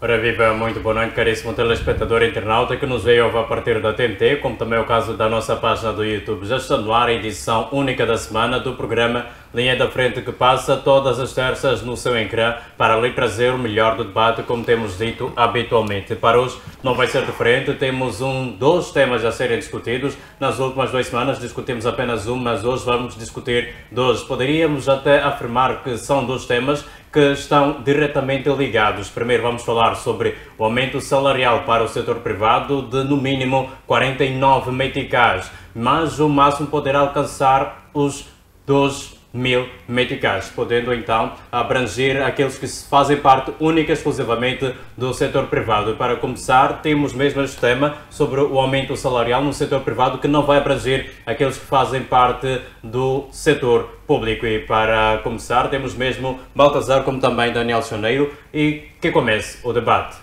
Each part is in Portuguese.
Ora viva, muito boa noite, caríssimo telespectador internauta que nos veio a partir da TNT, como também é o caso da nossa página do YouTube. Já está no ar a edição única da semana do programa Linha da Frente, que passa todas as terças no seu ecrã para lhe trazer o melhor do debate, como temos dito habitualmente. Para hoje não vai ser diferente, temos dois temas a serem discutidos. Nas últimas 2 semanas discutimos apenas um, mas hoje vamos discutir dois. Poderíamos até afirmar que são 2 temas que estão diretamente ligados. Primeiro vamos falar sobre o aumento salarial para o setor privado de no mínimo 49 meticais, mas o máximo poderá alcançar os 2.000 meticais, podendo então abranger aqueles que fazem parte única e exclusivamente do setor privado. E para começar, temos mesmo este tema sobre o aumento salarial no setor privado, que não vai abranger aqueles que fazem parte do setor público. E para começar, temos mesmo Baltazar, como também Daniel Choneiro, e que comece o debate.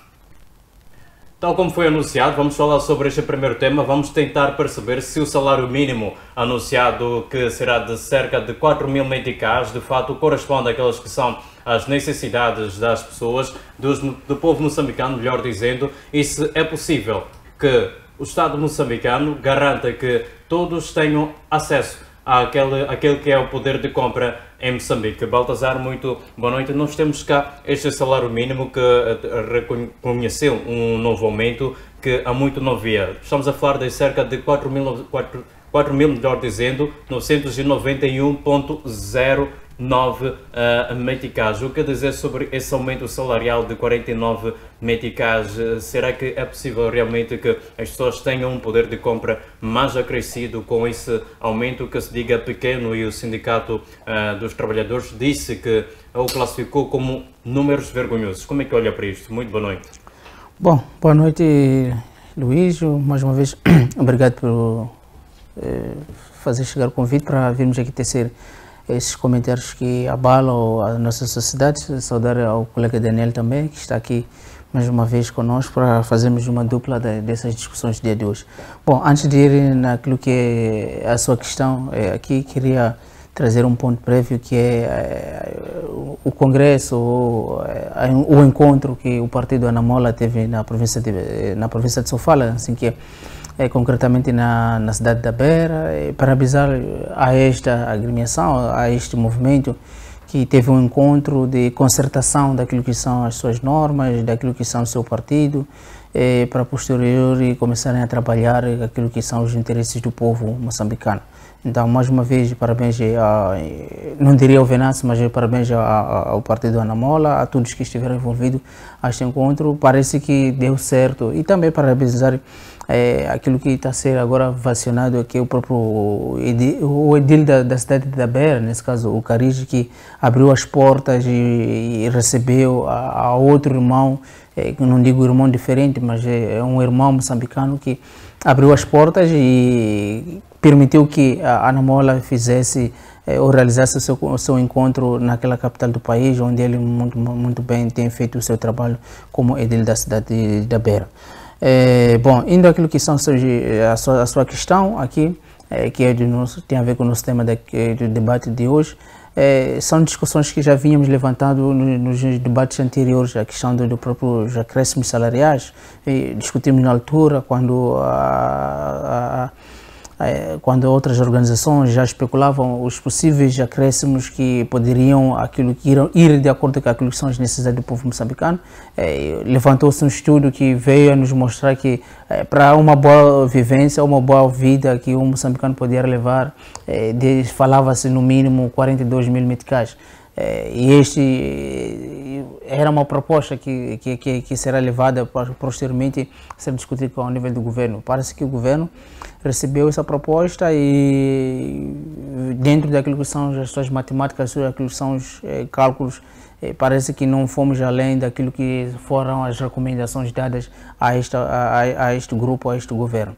Tal como foi anunciado, vamos falar sobre este primeiro tema. Vamos tentar perceber se o salário mínimo anunciado, que será de cerca de 4.000 meticais, de fato corresponde àquelas que são as necessidades das pessoas, do povo moçambicano, melhor dizendo, e se é possível que o Estado moçambicano garanta que todos tenham acesso àquele que é o poder de compra em Moçambique. Baltazar, muito boa noite. Nós temos cá este salário mínimo que reconheceu um novo aumento que há muito não havia. Estamos a falar de cerca de 4.000, melhor dizendo, 991,09 meticais. O que dizer sobre esse aumento salarial de 49 meticais? Será que é possível realmente que as pessoas tenham um poder de compra mais acrescido com esse aumento, que se diga pequeno, e o Sindicato dos Trabalhadores disse que o classificou como números vergonhosos? Como é que olha para isto? Muito boa noite. Bom, boa noite, Luís. Mais uma vez, obrigado por fazer chegar o convite para virmos aqui tecer esses comentários que abalam a nossa sociedade. Saudar ao colega Daniel também, que está aqui mais uma vez conosco para fazermos uma dupla dessas discussões do dia de hoje. Bom, antes de ir naquilo que é a sua questão, aqui queria trazer um ponto prévio, que é o congresso, o encontro que o partido Anamola teve na província de Sofala, assim que concretamente na cidade da Beira, parabenizar a esta agremiação, a este movimento, que teve um encontro de concertação daquilo que são as suas normas, daquilo que são o seu partido, para posterior começarem a trabalhar aquilo que são os interesses do povo moçambicano. Então, mais uma vez, parabéns, não diria ao Venâncio, mas parabéns ao partido Anamola, a todos que estiveram envolvidos a este encontro. Parece que deu certo. E também parabenizar aquilo que está a ser agora vacionado, que é o próprio edil da cidade da Beira, nesse caso o Carige, que abriu as portas e recebeu a outro irmão, não digo irmão diferente, mas é um irmão moçambicano que abriu as portas e permitiu que a Anamola fizesse ou realizasse o seu encontro naquela capital do país, onde ele muito bem tem feito o seu trabalho como edil da cidade da Beira. Bom, indo àquilo que são a sua questão aqui, que tem a ver com o nosso tema do debate de hoje, são discussões que já vínhamos levantando nos debates anteriores, a questão do próprio acréscimos salariais. Discutimos na altura, quando outras organizações já especulavam os possíveis acréscimos que poderiam ir de acordo com aquilo que são as necessidades do povo moçambicano. Levantou-se um estudo que veio a nos mostrar que para uma boa vivência, uma boa vida que o moçambicano poderia levar, falava-se no mínimo 42.000 meticais. E este era uma proposta que será levada para posteriormente ser discutida ao nível do governo. Parece que o governo recebeu essa proposta e, dentro daquilo que são as suas matemáticas, daquilo que são os cálculos, parece que não fomos além daquilo que foram as recomendações dadas a este grupo, a este governo.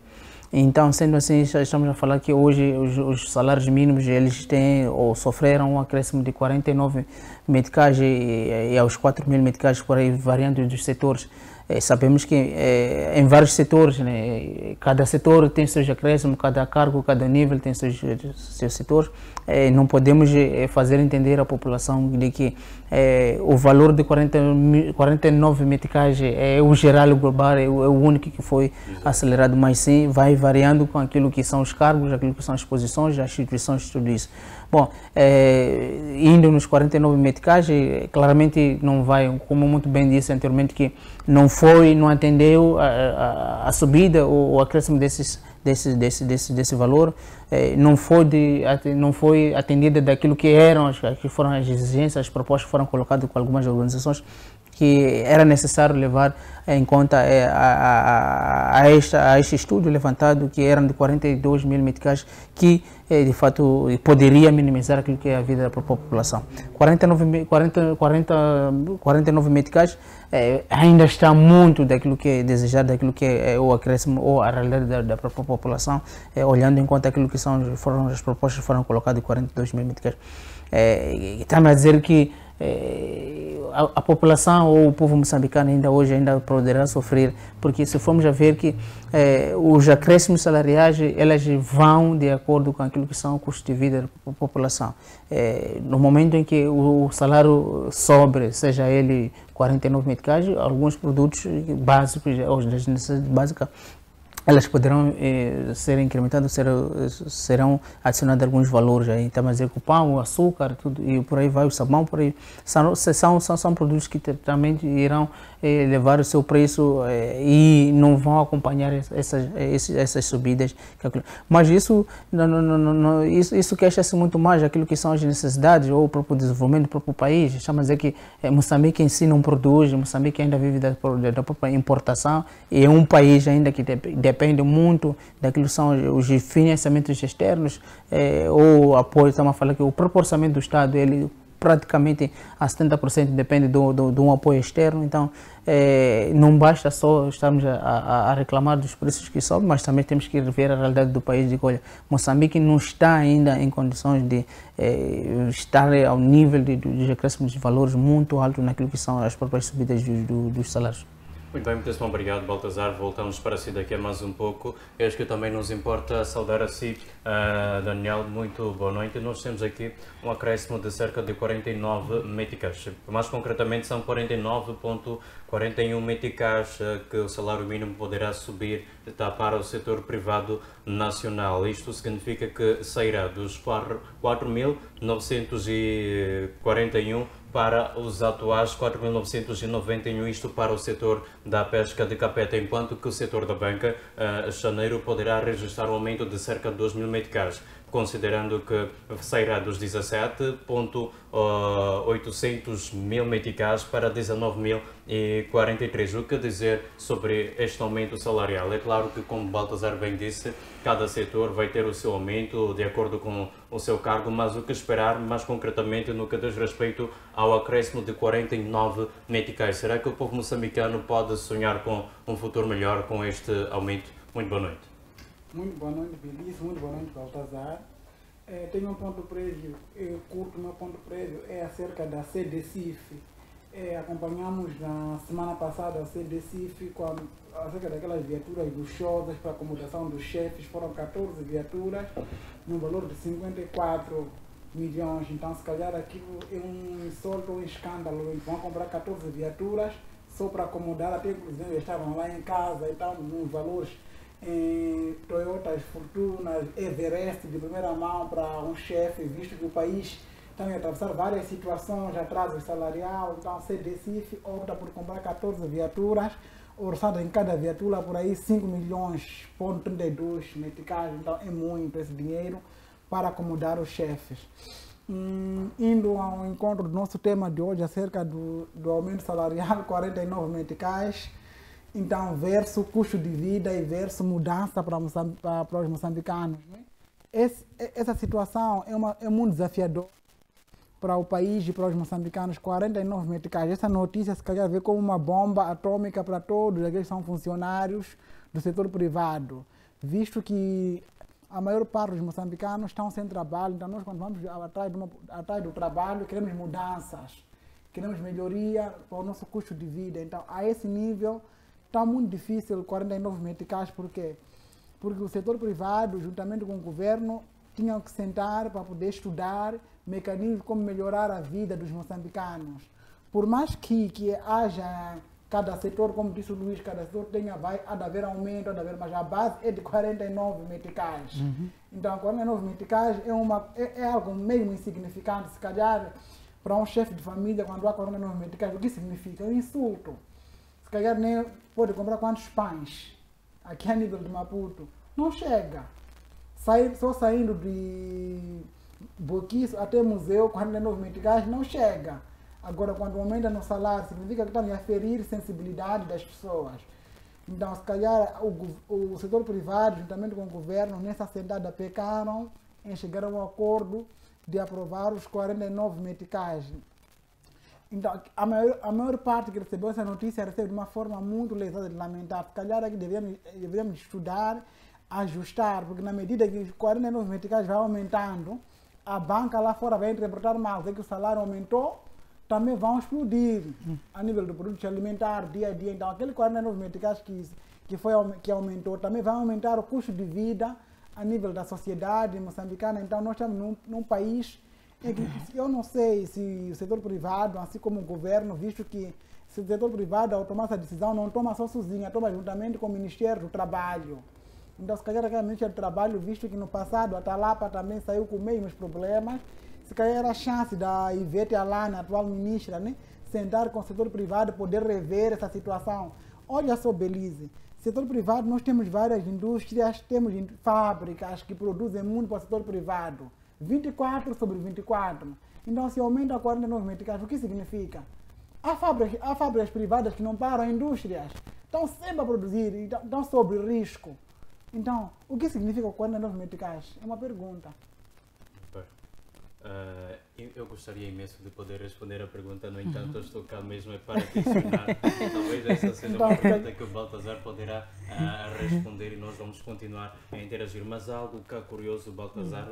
Então, sendo assim, já estamos a falar que hoje os salários mínimos eles têm ou sofreram um acréscimo de 49 meticais e aos 4.000 meticais, por aí, variando dos setores. Sabemos que em vários setores, né, cada setor tem seus acréscimos, cada cargo, cada nível tem seus setores. Não podemos fazer entender à população de que o valor de 49 meticais é o geral global, é o único que foi acelerado, mas sim vai variando com aquilo que são os cargos, aquilo que são as posições, as instituições, tudo isso. Bom, indo nos 49 meticais, claramente não vai, como muito bem disse anteriormente, que não atendeu a subida ou o acréscimo desse valor, não foi atendida daquilo que foram as exigências, as propostas que foram colocadas com algumas organizações, que era necessário levar em conta a este estudo levantado, que eram de 42 mil meticais, que de fato poderia minimizar aquilo que é a vida da população. 49 meticais ainda está muito daquilo que é desejado, daquilo que é o acréscimo ou a realidade da própria população, olhando em conta aquilo que foram as propostas que foram colocadas de 42 mil meticais. Está-me a dizer que a população ou o povo moçambicano ainda poderá sofrer, porque se formos a ver que os acréscimos salariais, elas vão de acordo com aquilo que são o custo de vida da população. No momento em que o salário sobe, seja ele 49 meticais, alguns produtos básicos, ou das necessidades básicas, elas poderão ser incrementadas, serão adicionados alguns valores. Aí estamos a dizer que o pão, o açúcar, tudo, e por aí vai, o sabão, por aí. São produtos que também irão levar o seu preço e não vão acompanhar essas subidas. Mas isso queixa-se muito mais daquilo que são as necessidades ou o próprio desenvolvimento do próprio país. Estamos a dizer que Moçambique em si não produz, Moçambique ainda vive da própria importação, e é um país ainda que depende muito daquilo que são os financiamentos externos ou apoio. Estamos a falar que o próprio orçamento do Estado, ele praticamente a 70% depende de um apoio externo. Então não basta só estarmos a reclamar dos preços que sobem, mas também temos que ver a realidade do país, de que olha, Moçambique não está ainda em condições de estar ao nível dos acréscimos de valores muito altos naquilo que são as próprias subidas dos salários. Muito bem, muitíssimo obrigado, Baltazar. Voltamos para si daqui a mais um pouco. Acho que também nos importa saudar a si, Daniel. Muito boa noite. Nós temos aqui um acréscimo de cerca de 49 meticais. Mais concretamente, são 49,41 meticais que o salário mínimo poderá subir para o setor privado nacional. Isto significa que sairá dos 4.941 para os atuais 4.991, isto para o setor da pesca de capeta, enquanto que o setor da banca, janeiro, poderá registrar um aumento de cerca de 2.000 meticais, considerando que sairá dos 17.800 mil meticais para 19.043. O que dizer sobre este aumento salarial? É claro que, como Baltazar bem disse, cada setor vai ter o seu aumento de acordo com o seu cargo, mas o que esperar mais concretamente no que diz respeito ao acréscimo de 49 meticais? Será que o povo moçambicano pode sonhar com um futuro melhor com este aumento? Muito boa noite. Muito boa noite, Belice. Muito boa noite, Baltazar. Tenho um ponto prévio, curto. Meu ponto prévio é acerca da CDCIF. Acompanhamos na semana passada a CDCIF acerca daquelas viaturas luxuosas para acomodação dos chefes. Foram 14 viaturas, no valor de 54 milhões. Então, se calhar aquilo é um insulto, um escândalo. Eles vão comprar 14 viaturas só para acomodar, até inclusive estavam lá em casa e tal, nos valores em Toyotas, Fortunas, Everest de primeira mão para um chefe, visto que o país também atravessar várias situações, atraso salarial. Então a CDCIF opta por comprar 14 viaturas, orçada em cada viatura por aí 5 milhões, 32 meticais. Então é muito esse dinheiro para acomodar os chefes. Indo ao encontro do nosso tema de hoje acerca do aumento salarial, 49 meticais. Então, verso custo de vida e verso mudança para os moçambicanos. Né? Essa situação é muito desafiadora para o país e para os moçambicanos. 49 meticais. Essa notícia se calhar vê como uma bomba atômica para todos aqueles que são funcionários do setor privado, visto que a maior parte dos moçambicanos estão sem trabalho. Então, nós, quando vamos atrás do trabalho, queremos mudanças, queremos melhoria para o nosso custo de vida. Então, a esse nível, está muito difícil 49 meticais, por quê? Porque o setor privado, juntamente com o governo, tinham que sentar para poder estudar mecanismos como melhorar a vida dos moçambicanos. Por mais que haja cada setor, como disse o Luís, cada setor há de haver aumento, há de haver, mas a base é de 49 meticais. Então, 49 meticais é algo mesmo insignificante. Se calhar, para um chefe de família, quando há 49 meticais, o que significa? É um insulto. Se calhar nem pode comprar quantos pães aqui a nível de Maputo. Não chega. Só saindo de Boquiço até museu, 49 meticais, não chega. Agora, quando aumenta no salário, significa que estão a ferir sensibilidade das pessoas. Então, se calhar, o setor privado, juntamente com o governo, nessa sentada pecaram em chegar a um acordo de aprovar os 49 meticais. Então, a maior parte que recebeu essa notícia recebeu de uma forma muito lesada e lamentável. Se calhar é que deveríamos estudar, ajustar, porque na medida que os 49 meticais vai aumentando, a banca lá fora vai interpretar mal, que o salário aumentou, também vão explodir a nível do produto alimentar dia a dia. Então, aquele 49 meticais que aumentou, também vai aumentar o custo de vida a nível da sociedade moçambicana. Então, nós estamos num país em que eu não sei se o setor privado, assim como o governo, visto que se o setor privado, ao tomar essa decisão, não toma só sozinho, toma juntamente com o Ministério do Trabalho. Então, se calhar, aquele Ministério do Trabalho, visto que no passado a Talapa também saiu com os mesmos problemas, se calhar era a chance da Ivete Alana, atual ministra, né, sentar com o setor privado e poder rever essa situação. Olha só, Belize, setor privado, nós temos várias indústrias, temos fábricas que produzem muito para o setor privado. 24 sobre 24. Então, se aumenta a 49 meticais, o que significa? Há fábricas privadas que não param, indústrias estão sempre a produzir, estão sob risco. Então, o que significa 49 meticais? É uma pergunta. Eu gostaria imenso de poder responder a pergunta, no entanto, eu estou cá mesmo para questionar. Talvez essa seja uma pergunta que o Baltazar poderá responder e nós vamos continuar a interagir. Mas algo que é curioso, Baltazar,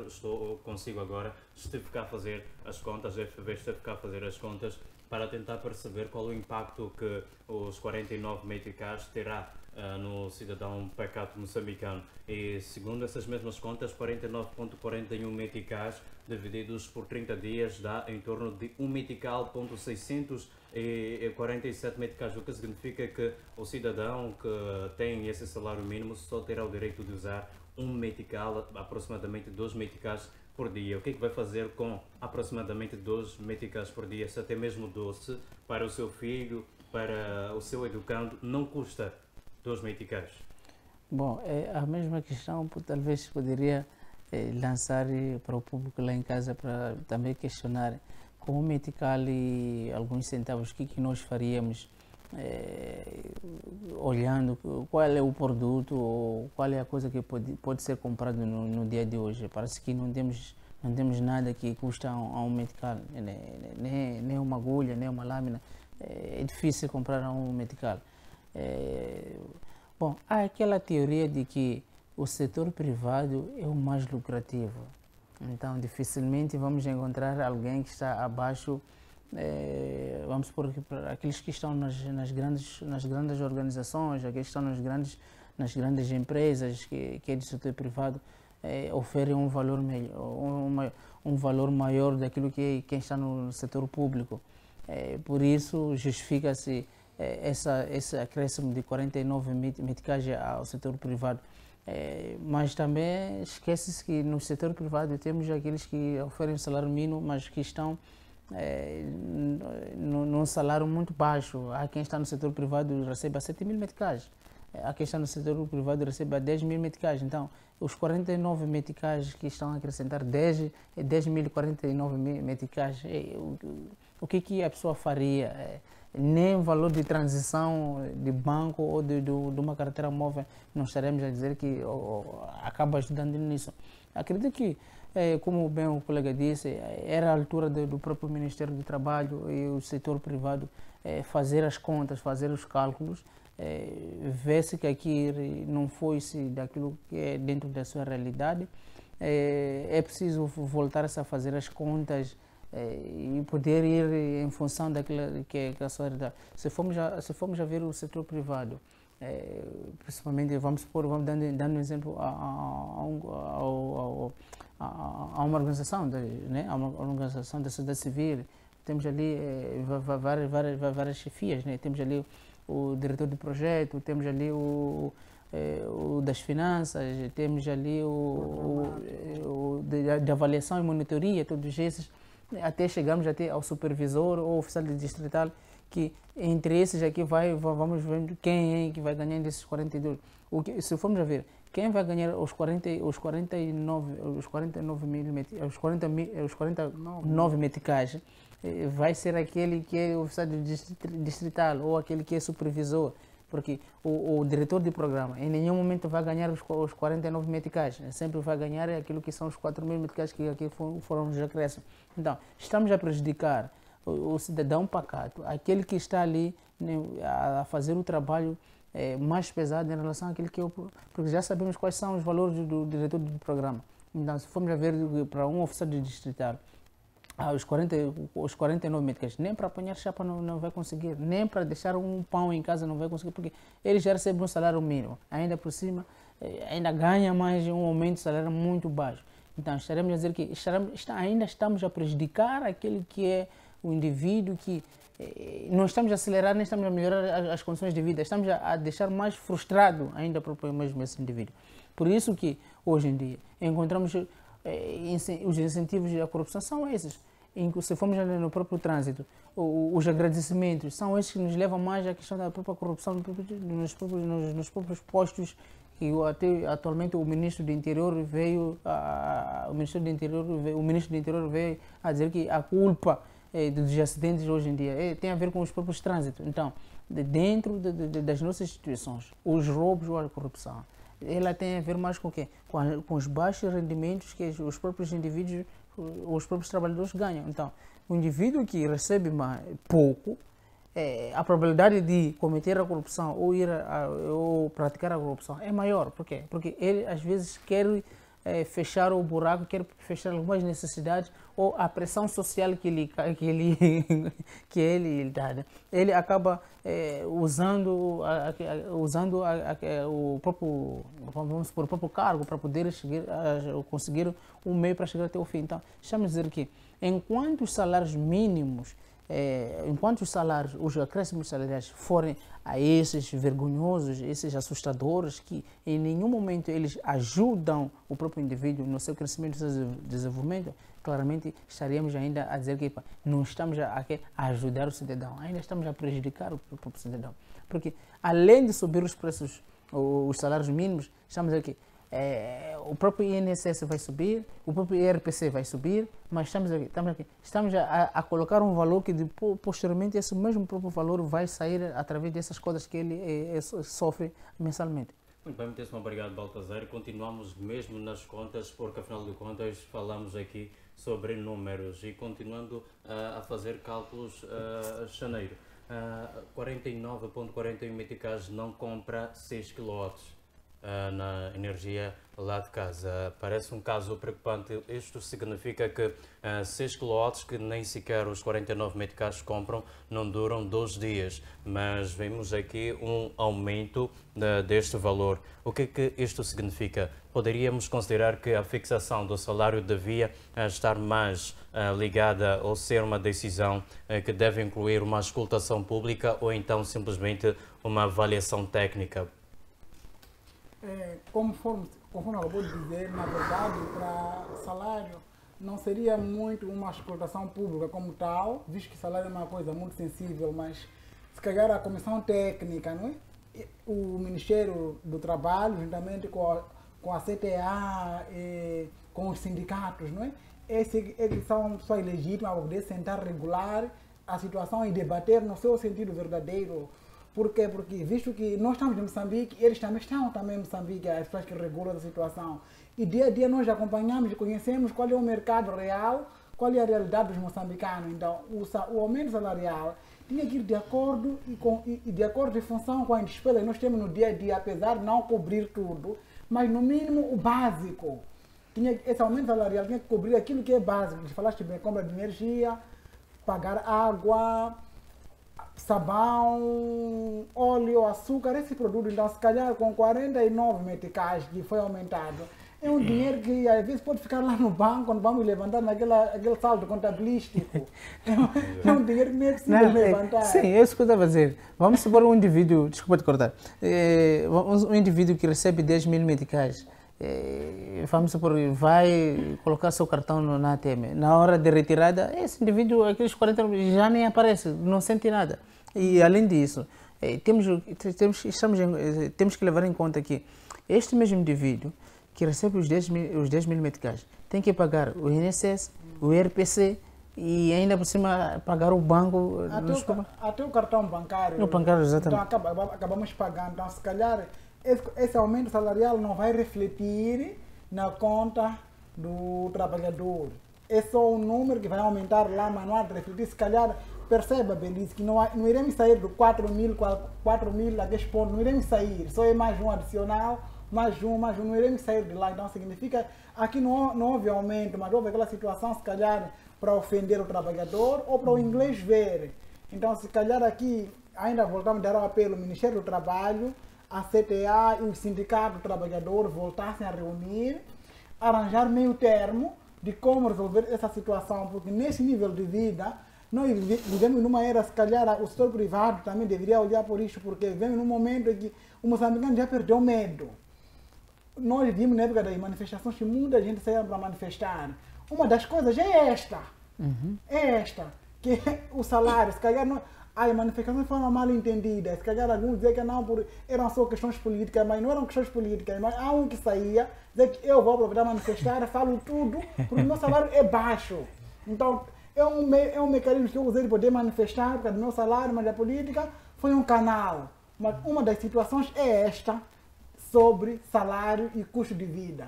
consigo agora, estive cá a fazer as contas, a FB esteve cá a fazer as contas para tentar perceber qual o impacto que os 49 meticais terá no cidadão pacato moçambicano. E segundo essas mesmas contas, 49,41 meticais divididos por 30 dias dá em torno de 1 metical, 647 meticais, o que significa que o cidadão que tem esse salário mínimo só terá o direito de usar 1 metical, aproximadamente 2 meticais por dia. O que é que vai fazer com aproximadamente 2 meticais por dia? Se até mesmo doce para o seu filho, para o seu educando, não custa 2 meticais? Bom, a mesma questão talvez poderia lançar para o público lá em casa para também questionar com o metical e alguns centavos, o que nós faríamos olhando qual é o produto ou qual é a coisa que pode ser comprado no dia de hoje. Parece que não temos nada que custa um metical, nem uma agulha, nem uma lâmina. É difícil comprar um metical. Bom, há aquela teoria de que o setor privado é o mais lucrativo. Então, dificilmente vamos encontrar alguém que está abaixo, vamos supor, aqueles que estão nas grandes organizações, aqueles que estão nas grandes empresas que é do setor privado, oferem um valor um valor maior daquilo que quem está no setor público. Por isso, justifica-se esse acréscimo de 49 meticais ao setor privado. Mas também esquece-se que no setor privado temos aqueles que oferecem salário mínimo, mas que estão num salário muito baixo. Há quem está no setor privado e recebe a 7.000 meticais. Há quem está no setor privado e recebe a 10.000 meticais. Então, os 49 meticais que estão a acrescentar 10.049 meticais, o que a pessoa faria? Nem o valor de transição de banco ou de uma carteira móvel não estaremos a dizer que acaba ajudando nisso. Acredito que, como bem o colega disse, era a altura do próprio Ministério do Trabalho e o setor privado fazer as contas, fazer os cálculos, ver-se que aqui não foi-se daquilo que é dentro da sua realidade. É preciso voltar a fazer as contas e poder ir em função daquilo que é a sua realidade. Se formos a ver o setor privado, principalmente, vamos dando um exemplo a uma organização, né? A uma organização da sociedade civil. Temos ali várias chefias, né? Temos ali o diretor de projeto, temos ali o das finanças, temos ali o de avaliação e monitoria, todos esses, até chegarmos até ao supervisor ou oficial distrital, que entre esses aqui vamos ver quem é que vai ganhar desses 42. Se formos a ver, quem vai ganhar os 49 meticais vai ser aquele que é oficial distrital ou aquele que é supervisor, porque o diretor de programa em nenhum momento vai ganhar os 49 meticais, sempre vai ganhar aquilo que são os 4.000 meticais que aqui foram já crescem. Então, estamos a prejudicar o cidadão pacato, aquele que está ali, né, a fazer o trabalho mais pesado em relação àquele que porque já sabemos quais são os valores do diretor do programa. Então, se formos a ver para um oficial de distrital, os 49 meticais, nem para apanhar chapa não vai conseguir, nem para deixar um pão em casa não vai conseguir, porque ele já recebe um salário mínimo, ainda por cima, ainda ganha mais um aumento de salário muito baixo. Então, estaremos a dizer que ainda estamos a prejudicar aquele que é o indivíduo, que não estamos a acelerar, nem estamos a melhorar as condições de vida, estamos a deixar mais frustrado ainda mesmo esse indivíduo. Por isso que, hoje em dia, encontramos os incentivos à corrupção são esses. Se formos no próprio trânsito, os agradecimentos são esses que nos levam mais à questão da própria corrupção nos próprios postos, que até atualmente o ministro do Interior veio a dizer que a culpa dos acidentes hoje em dia tem a ver com os próprios trânsitos. Então, dentro das nossas instituições, os roubos ou a corrupção, ela tem a ver mais com o quê? Com os baixos rendimentos que os próprios indivíduos, os próprios trabalhadores ganham. Então, o indivíduo que recebe pouco, a probabilidade de cometer a corrupção ou praticar a corrupção é maior. Por quê? Porque ele, às vezes, quer fechar o buraco, quer fechar algumas necessidades ou a pressão social que ele dá. Né? Ele acaba usando o próprio cargo para poder conseguir um meio para chegar até o fim. Então, estamos a dizer que enquanto os salários mínimos, os acréscimos salariais forem a esses vergonhosos, esses assustadores, que em nenhum momento eles ajudam o próprio indivíduo no seu crescimento e seu desenvolvimento, claramente estaríamos ainda a dizer que não estamos a ajudar o cidadão, ainda estamos a prejudicar o próprio cidadão. Porque além de subir os preços, os salários mínimos, estamos aqui. O próprio INSS vai subir, o próprio IRPC vai subir, mas estamos a colocar um valor que posteriormente esse mesmo próprio valor vai sair através dessas cotas que ele sofre mensalmente. Muito bem, muitíssimo obrigado, Baltazar. Continuamos mesmo nas contas, porque afinal de contas falamos aqui sobre números e continuando a fazer cálculos janeiro. 49,41 meticais não compra 6 kW. Na energia lá de casa. Parece um caso preocupante. Isto significa que 6 kW, que nem sequer os 49 meticais compram, não duram 2 dias, mas vemos aqui um aumento deste valor. O que é que isto significa? Poderíamos considerar que a fixação do salário devia estar mais ligada ou ser uma decisão que deve incluir uma auscultação pública ou então simplesmente uma avaliação técnica? Conforme acabou de dizer, na verdade, para salário não seria muito uma exploração pública como tal, visto que salário é uma coisa muito sensível, mas se calhar a comissão técnica, não é? O Ministério do Trabalho, juntamente com a CTA, com os sindicatos, não é? Eles são pessoas legítimas para poder sentar, regular a situação e debater no seu sentido verdadeiro. Por quê? Porque, visto que nós estamos em Moçambique, eles também estão em Moçambique, as pessoas que regulam a situação. E dia a dia nós acompanhamos e conhecemos qual é o mercado real, qual é a realidade dos moçambicanos. Então, o aumento salarial tinha que ir de acordo de acordo em função com a despesa que nós temos no dia a dia, apesar de não cobrir tudo, mas no mínimo o básico. Esse aumento salarial tinha que cobrir aquilo que é básico. Falaste bem, compra de energia, pagar água, sabão, óleo, açúcar, esse produto, então se calhar com 49 meticais que foi aumentado, é um dinheiro que às vezes pode ficar lá no banco, quando vamos levantar aquele saldo contabilístico. É um dinheiro que nem é possível levantar. Sim, é isso que eu estava a dizer. Vamos supor um indivíduo, desculpa te cortar, um indivíduo que recebe 10 mil meticais, vamos supor, vai colocar seu cartão na ATM. Na hora de retirada, esse indivíduo, aqueles 40 já nem aparece, não sente nada. E além disso, temos que levar em conta que este mesmo indivíduo que recebe os 10 mil meticais tem que pagar o INSS, o IRPC e ainda por cima pagar o banco. Até o cartão bancário. O bancário, exatamente. Então acabamos pagando. Então, se calhar, esse aumento salarial não vai refletir na conta do trabalhador. É só um número que vai aumentar lá, mas não há de refletir. Se calhar, perceba, Belize, que não iremos sair do 4 mil a 10 pontos, não iremos sair. Só é mais um adicional, mais um, não iremos sair de lá. Então significa, aqui não houve aumento, mas houve aquela situação, se calhar, para ofender o trabalhador ou para o inglês ver. Então, se calhar aqui, ainda voltamos a dar o apelo ao Ministério do Trabalho, a CTA e o Sindicato do Trabalhador voltassem a reunir, arranjar meio termo de como resolver essa situação, porque nesse nível de vida, nós vivemos numa era, se calhar o setor privado também deveria olhar por isso, porque vivemos num momento em que o moçambicano já perdeu medo. Nós vivemos na época das manifestações que muita gente saía para manifestar. Uma das coisas é esta. É esta. Que o salário, se calhar não, as manifestações foram mal entendidas. Se calhar alguns diziam que não, eram só questões políticas, mas não eram questões políticas. Mas há um que saía, dizia que eu vou aproveitar manifestar, falo tudo, porque o meu salário é baixo. Então, é um mecanismo que eu usei de poder manifestar por causa do meu salário, mas a política foi um canal. Mas uma das situações é esta, sobre salário e custo de vida.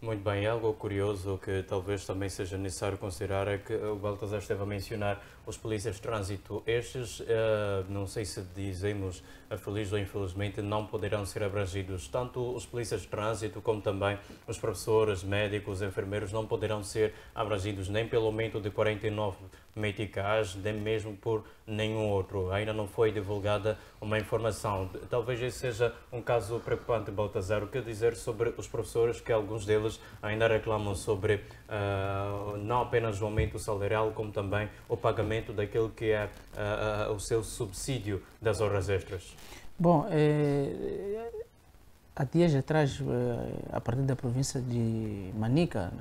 Muito bem, algo curioso que talvez também seja necessário considerar é que o Baltazar esteve a mencionar os polícias de trânsito. Estes, não sei se dizemos feliz ou infelizmente, não poderão ser abrangidos. Tanto os polícias de trânsito como também os professores, médicos, enfermeiros não poderão ser abrangidos nem pelo aumento de 49 meticais, nem mesmo por nenhum outro. Ainda não foi divulgada uma informação. Talvez esse seja um caso preocupante, Baltazar. O que dizer sobre os professores, que alguns deles ainda reclamam sobre não apenas o aumento salarial, como também o pagamento daquilo que é o seu subsídio das horas extras? Bom, há dias atrás, a partir da província de Manica,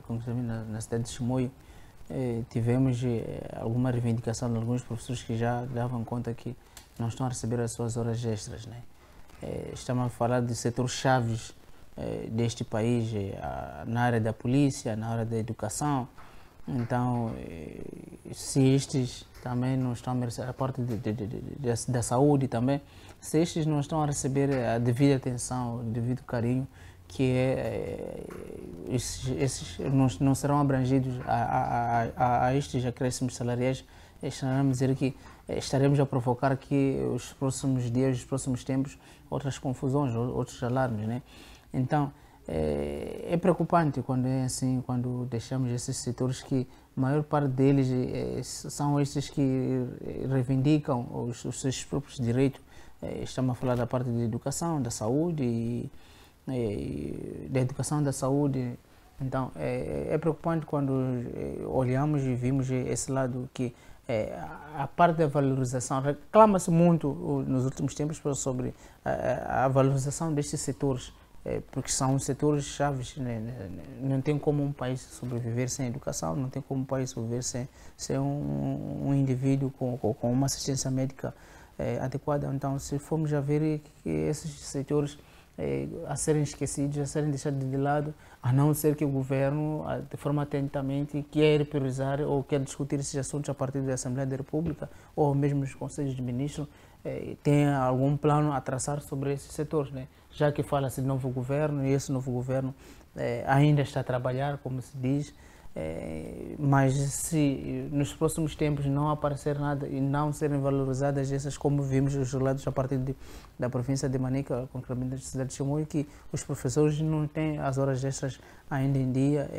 na cidade de Chimoio, tivemos alguma reivindicação de alguns professores que já davam conta que não estão a receber as suas horas extras, né? Estamos a falar de setores chaves deste país, na área da polícia, na área da educação. Então, se estes também não estão a merecer, a parte da saúde também, se estes não estão a receber a devida atenção, o devido carinho, que esses não serão abrangidos a estes acréscimos salariais, estaremos a dizer que estaremos a provocar aqui os próximos dias, os próximos tempos, outras confusões, outros alarmes, né? Então, é preocupante quando é assim, quando deixamos esses setores que a maior parte deles são estes que reivindicam os seus próprios direitos. Estamos a falar da parte de educação, da saúde da educação da saúde. Então, é preocupante quando olhamos e vimos esse lado que a parte da valorização, reclama-se muito nos últimos tempos sobre a valorização destes setores, porque são setores chaves, né? Não tem como um país sobreviver sem educação, não tem como um país sobreviver sem um indivíduo com uma assistência médica adequada. Então, se formos a ver que esses setores a serem esquecidos, a serem deixados de lado, a não ser que o governo, de forma atentamente, quer priorizar ou quer discutir esses assuntos a partir da Assembleia da República ou mesmo nos Conselhos de Ministros, tenha algum plano a traçar sobre esses setores, né? Já que fala-se de novo governo e esse novo governo ainda está a trabalhar, como se diz, mas se nos próximos tempos não aparecer nada e não serem valorizadas essas, como vimos os relatos a partir da província de Manica, concretamente da cidade de Chimoio, que os professores não têm as horas extras ainda em dia,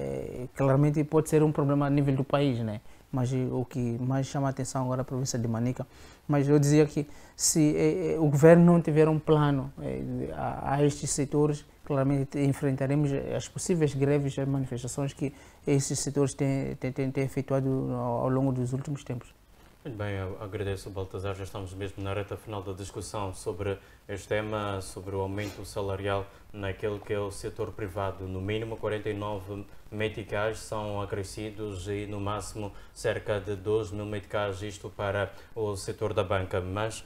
claramente pode ser um problema a nível do país, né? mas o que mais chama a atenção agora é a província de Manica. Mas eu dizia que se o governo não tiver um plano a estes setores, claramente enfrentaremos as possíveis greves e manifestações que esses setores têm efetuado ao longo dos últimos tempos. Muito bem, eu agradeço, Baltazar. Já estamos mesmo na reta final da discussão sobre este tema, sobre o aumento salarial naquele que é o setor privado. No mínimo 49 meticais são acrescidos e no máximo cerca de 2.000 meticais, isto para o setor da banca. Mas,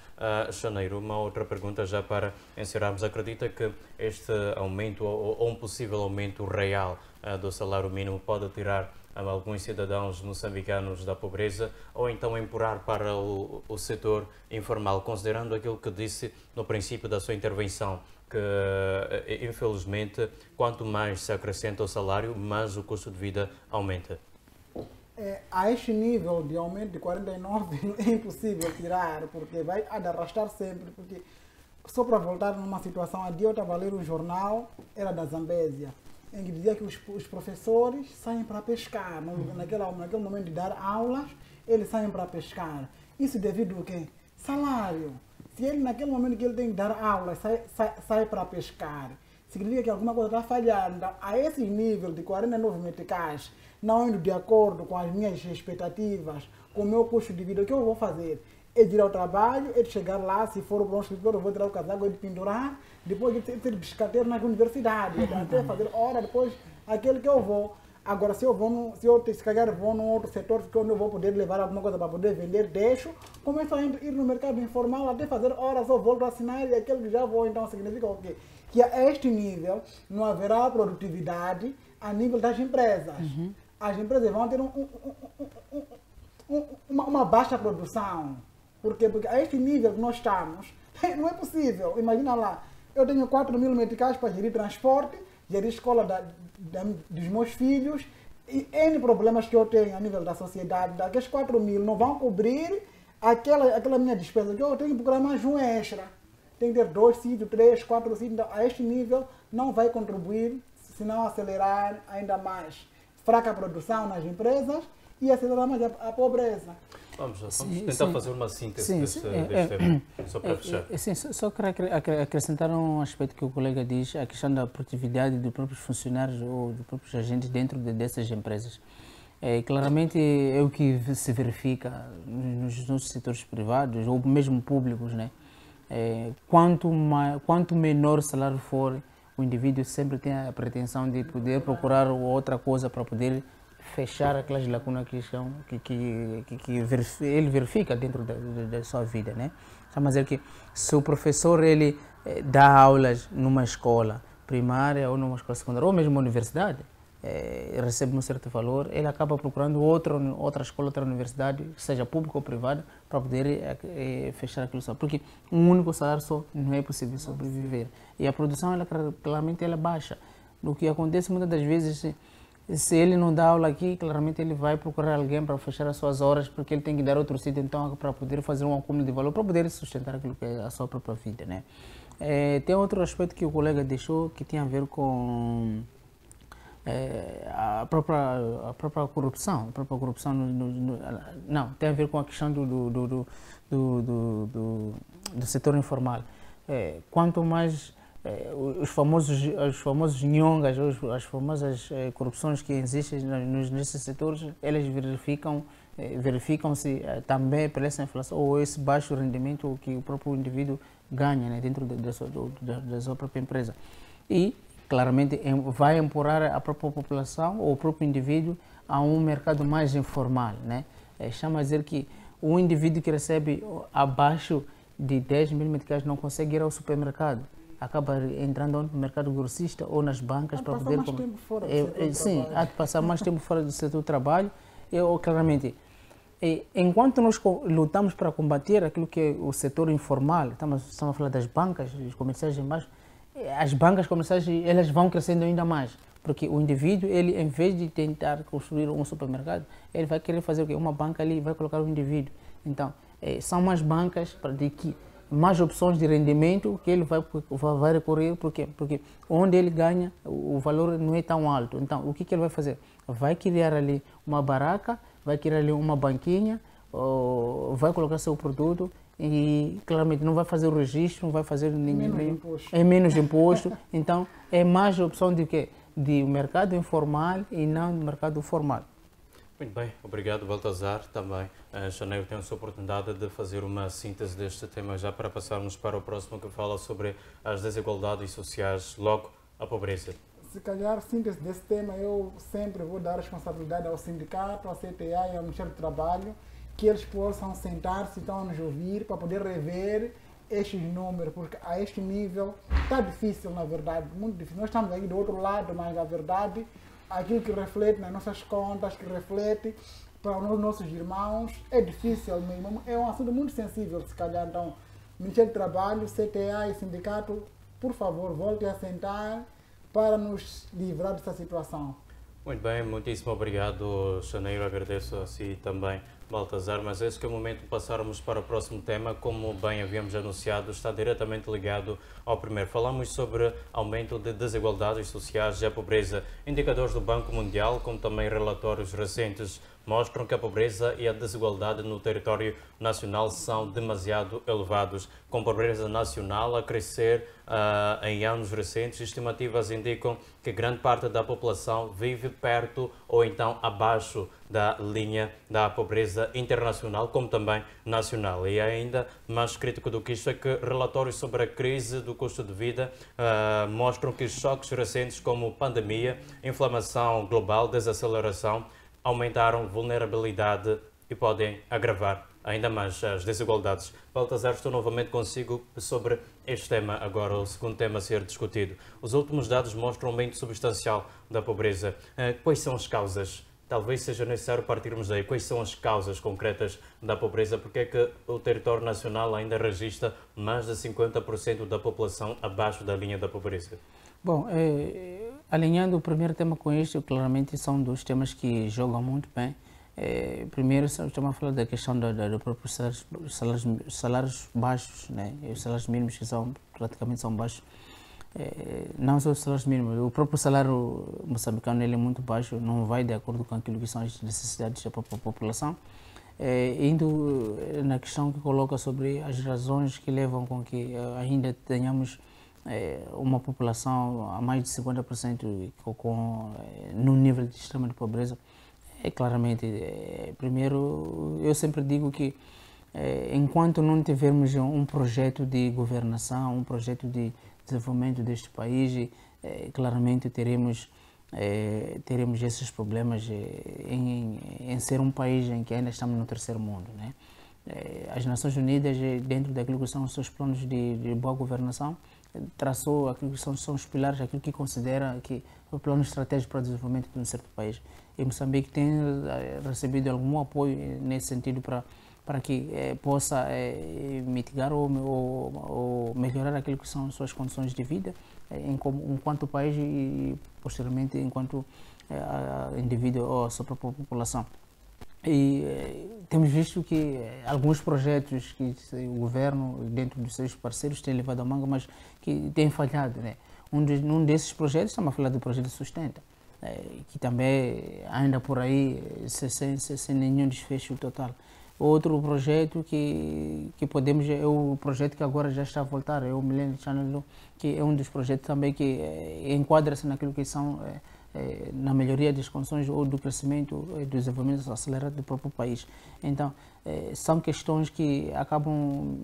Janeiro, uma outra pergunta já para encerrarmos. Acredita que este aumento ou um possível aumento real do salário mínimo pode tirar alguns cidadãos moçambicanos da pobreza ou então empurrar para o setor informal, considerando aquilo que disse no princípio da sua intervenção, que infelizmente quanto mais se acrescenta o salário, mais o custo de vida aumenta? A este nível de aumento de 49 é impossível tirar, porque vai arrastar sempre, porque só para voltar numa situação, a dia eu estava a ler um jornal, era da Zambésia, em que dizia que os professores saem para pescar. Naquele momento de dar aulas, eles saem para pescar. Isso devido ao quê? Salário. Se ele, naquele momento que ele tem que dar aulas, sai para pescar, significa que alguma coisa está falhando. Então, a esse nível de 49 meticais, não indo de acordo com as minhas expectativas, com o meu custo de vida, o que eu vou fazer? É de ir ao trabalho, é de chegar lá, se for para um escritório, eu vou tirar o casaco, é de pendurar, depois de ser biscateiro na universidade, até fazer hora, depois aquele que eu vou. Agora, se calhar vou num outro setor, onde eu vou poder levar alguma coisa para poder vender, deixo, começo a ir no mercado informal, até fazer horas, eu volto a assinar e aquele que já vou, então significa o quê? Que a este nível não haverá produtividade a nível das empresas. As empresas vão ter uma baixa produção. Por quê? Porque a este nível que nós estamos, não é possível. Imagina lá, eu tenho 4.000 meticais para gerir transporte, gerir escola dos meus filhos, e N problemas que eu tenho a nível da sociedade, daqueles 4.000 não vão cobrir aquela minha despesa, que eu tenho que procurar mais um extra. Tem que ter 2 sítios, 3, 4 sítios, então a este nível não vai contribuir, senão acelerar ainda mais fraca produção nas empresas e acelerar mais a pobreza. Vamos tentar fazer uma síntese deste tema, só para fechar. Só quero acrescentar um aspecto que o colega diz, a questão da produtividade dos próprios funcionários ou dos próprios agentes dentro dessas empresas. Claramente é o que se verifica nos setores privados ou mesmo públicos, né? Quanto menor o salário for, o indivíduo sempre tem a pretensão de poder procurar outra coisa para poder fechar aquelas lacunas que ele verifica dentro da sua vida, né? Estamos a dizer que se o professor ele dá aulas numa escola primária ou numa escola secundária ou mesmo uma universidade, recebe um certo valor, ele acaba procurando outra escola, outra universidade, seja pública ou privada, para poder fechar aquilo só. Porque um único salário só não é possível sobreviver. E a produção, claramente, ela é baixa. O que acontece muitas das vezes, se ele não dá aula aqui, claramente ele vai procurar alguém para fechar as suas horas, porque ele tem que dar outro sítio, então, para poder fazer um acúmulo de valor, para poder sustentar aquilo que é a sua própria vida, né? Tem outro aspecto que o colega deixou, que tem a ver com a própria corrupção. A própria corrupção não, tem a ver com a questão do setor informal. Quanto mais os famosos nhongas, as famosas corrupções que existem nesses setores, elas verificam-se também pela essa inflação ou esse baixo rendimento que o próprio indivíduo ganha, né, dentro da sua própria empresa. E, claramente, vai empurrar a própria população ou o próprio indivíduo a um mercado mais informal, né? Chama a dizer que o indivíduo que recebe abaixo de 10.000 meticais não consegue ir ao supermercado. Acaba entrando no mercado grossista ou nas bancas para poder... Passar mais tempo fora do setor do sim, trabalho. há de passar mais tempo fora do setor do trabalho. Claramente, enquanto nós lutamos para combater aquilo que é o setor informal, estamos a falar das bancas, dos comerciais embaixo, as bancas comerciais elas vão crescendo ainda mais, porque o indivíduo, ele, em vez de tentar construir um supermercado, ele vai querer fazer o quê? Uma banca ali, vai colocar o indivíduo. Então, são mais bancas de que mais opções de rendimento que ele vai recorrer. Por quê? Porque onde ele ganha, o valor não é tão alto. Então, o que ele vai fazer? Vai criar ali uma baraca, vai criar ali uma banquinha, vai colocar seu produto e, claramente, não vai fazer o registro, não vai fazer menos imposto. Então, é mais opção de quê? De mercado informal e não do mercado formal. Muito bem, obrigado, Baltazar. Também, Janeiro, tem a oportunidade de fazer uma síntese deste tema já para passarmos para o próximo, que fala sobre as desigualdades sociais, logo a pobreza. Se calhar, síntese desse tema, eu sempre vou dar responsabilidade ao sindicato, à CTA e ao Ministério do Trabalho, que eles possam sentar-se, então, a nos ouvir, para poder rever estes números, porque a este nível está difícil, na verdade, muito difícil. Nós estamos aí do outro lado, mas, na verdade, aquilo que reflete nas nossas contas, que reflete para os nossos irmãos, é difícil mesmo. É um assunto muito sensível, se calhar. Então, Ministério do Trabalho, CTA e Sindicato, por favor, voltem a sentar para nos livrar dessa situação. Muito bem, muitíssimo obrigado, Janeiro. Agradeço a si também, Baltazar. Mas este é o momento de passarmos para o próximo tema. Como bem havíamos anunciado, está diretamente ligado ao primeiro. Falamos sobre aumento de desigualdades sociais e a pobreza. Indicadores do Banco Mundial, como também relatórios recentes, mostram que a pobreza e a desigualdade no território nacional são demasiado elevados, com a pobreza nacional a crescer em anos recentes. Estimativas indicam que grande parte da população vive perto ou então abaixo da linha da pobreza internacional, como também nacional. E ainda mais crítico do que isto é que relatórios sobre a crise do custo de vida mostram que choques recentes como pandemia, inflamação global, desaceleração, aumentaram vulnerabilidade e podem agravar ainda mais as desigualdades. Baltazar, estou novamente consigo sobre este tema agora, o segundo tema a ser discutido. Os últimos dados mostram um aumento substancial da pobreza. Quais são as causas? Talvez seja necessário partirmos daí. Quais são as causas concretas da pobreza? Porque é que o território nacional ainda registra mais de 50% da população abaixo da linha da pobreza? Bom, alinhando o primeiro tema com este, claramente são dois temas que jogam muito bem. Primeiro, estamos a falar da questão do próprio salários baixos, né? Os salários mínimos que praticamente são baixos. Não só os salários mínimos, o próprio salário moçambicano ele é muito baixo, não vai de acordo com aquilo que são as necessidades da própria população. Indo na questão que coloca sobre as razões que levam com que ainda tenhamos uma população a mais de 50% no nível de extrema de pobreza, claramente, primeiro, eu sempre digo que enquanto não tivermos um projeto de governação, um projeto de desenvolvimento deste país, claramente teremos esses problemas em ser um país em que ainda estamos no terceiro mundo, né? As Nações Unidas, dentro daquilo que são os seus planos de boa governação, traçou aquilo que são os pilares, aquilo que considera que o plano estratégico para o desenvolvimento de um certo país. E Moçambique tem recebido algum apoio nesse sentido para que possa mitigar ou melhorar aquilo que são suas condições de vida enquanto país e posteriormente enquanto indivíduo ou a sua própria população. E temos visto que alguns projetos que o governo, dentro dos seus parceiros, tem levado à manga, mas que tem falhado, né? Um desses projetos, estamos a falar do projeto Sustenta, que também anda por aí sem nenhum desfecho total. Outro projeto que podemos, é o projeto que agora já está a voltar, é o Millennium Channel, que é um dos projetos também que enquadra-se naquilo que são na melhoria das condições ou do crescimento e do desenvolvimento acelerado do próprio país. Então, são questões que acabam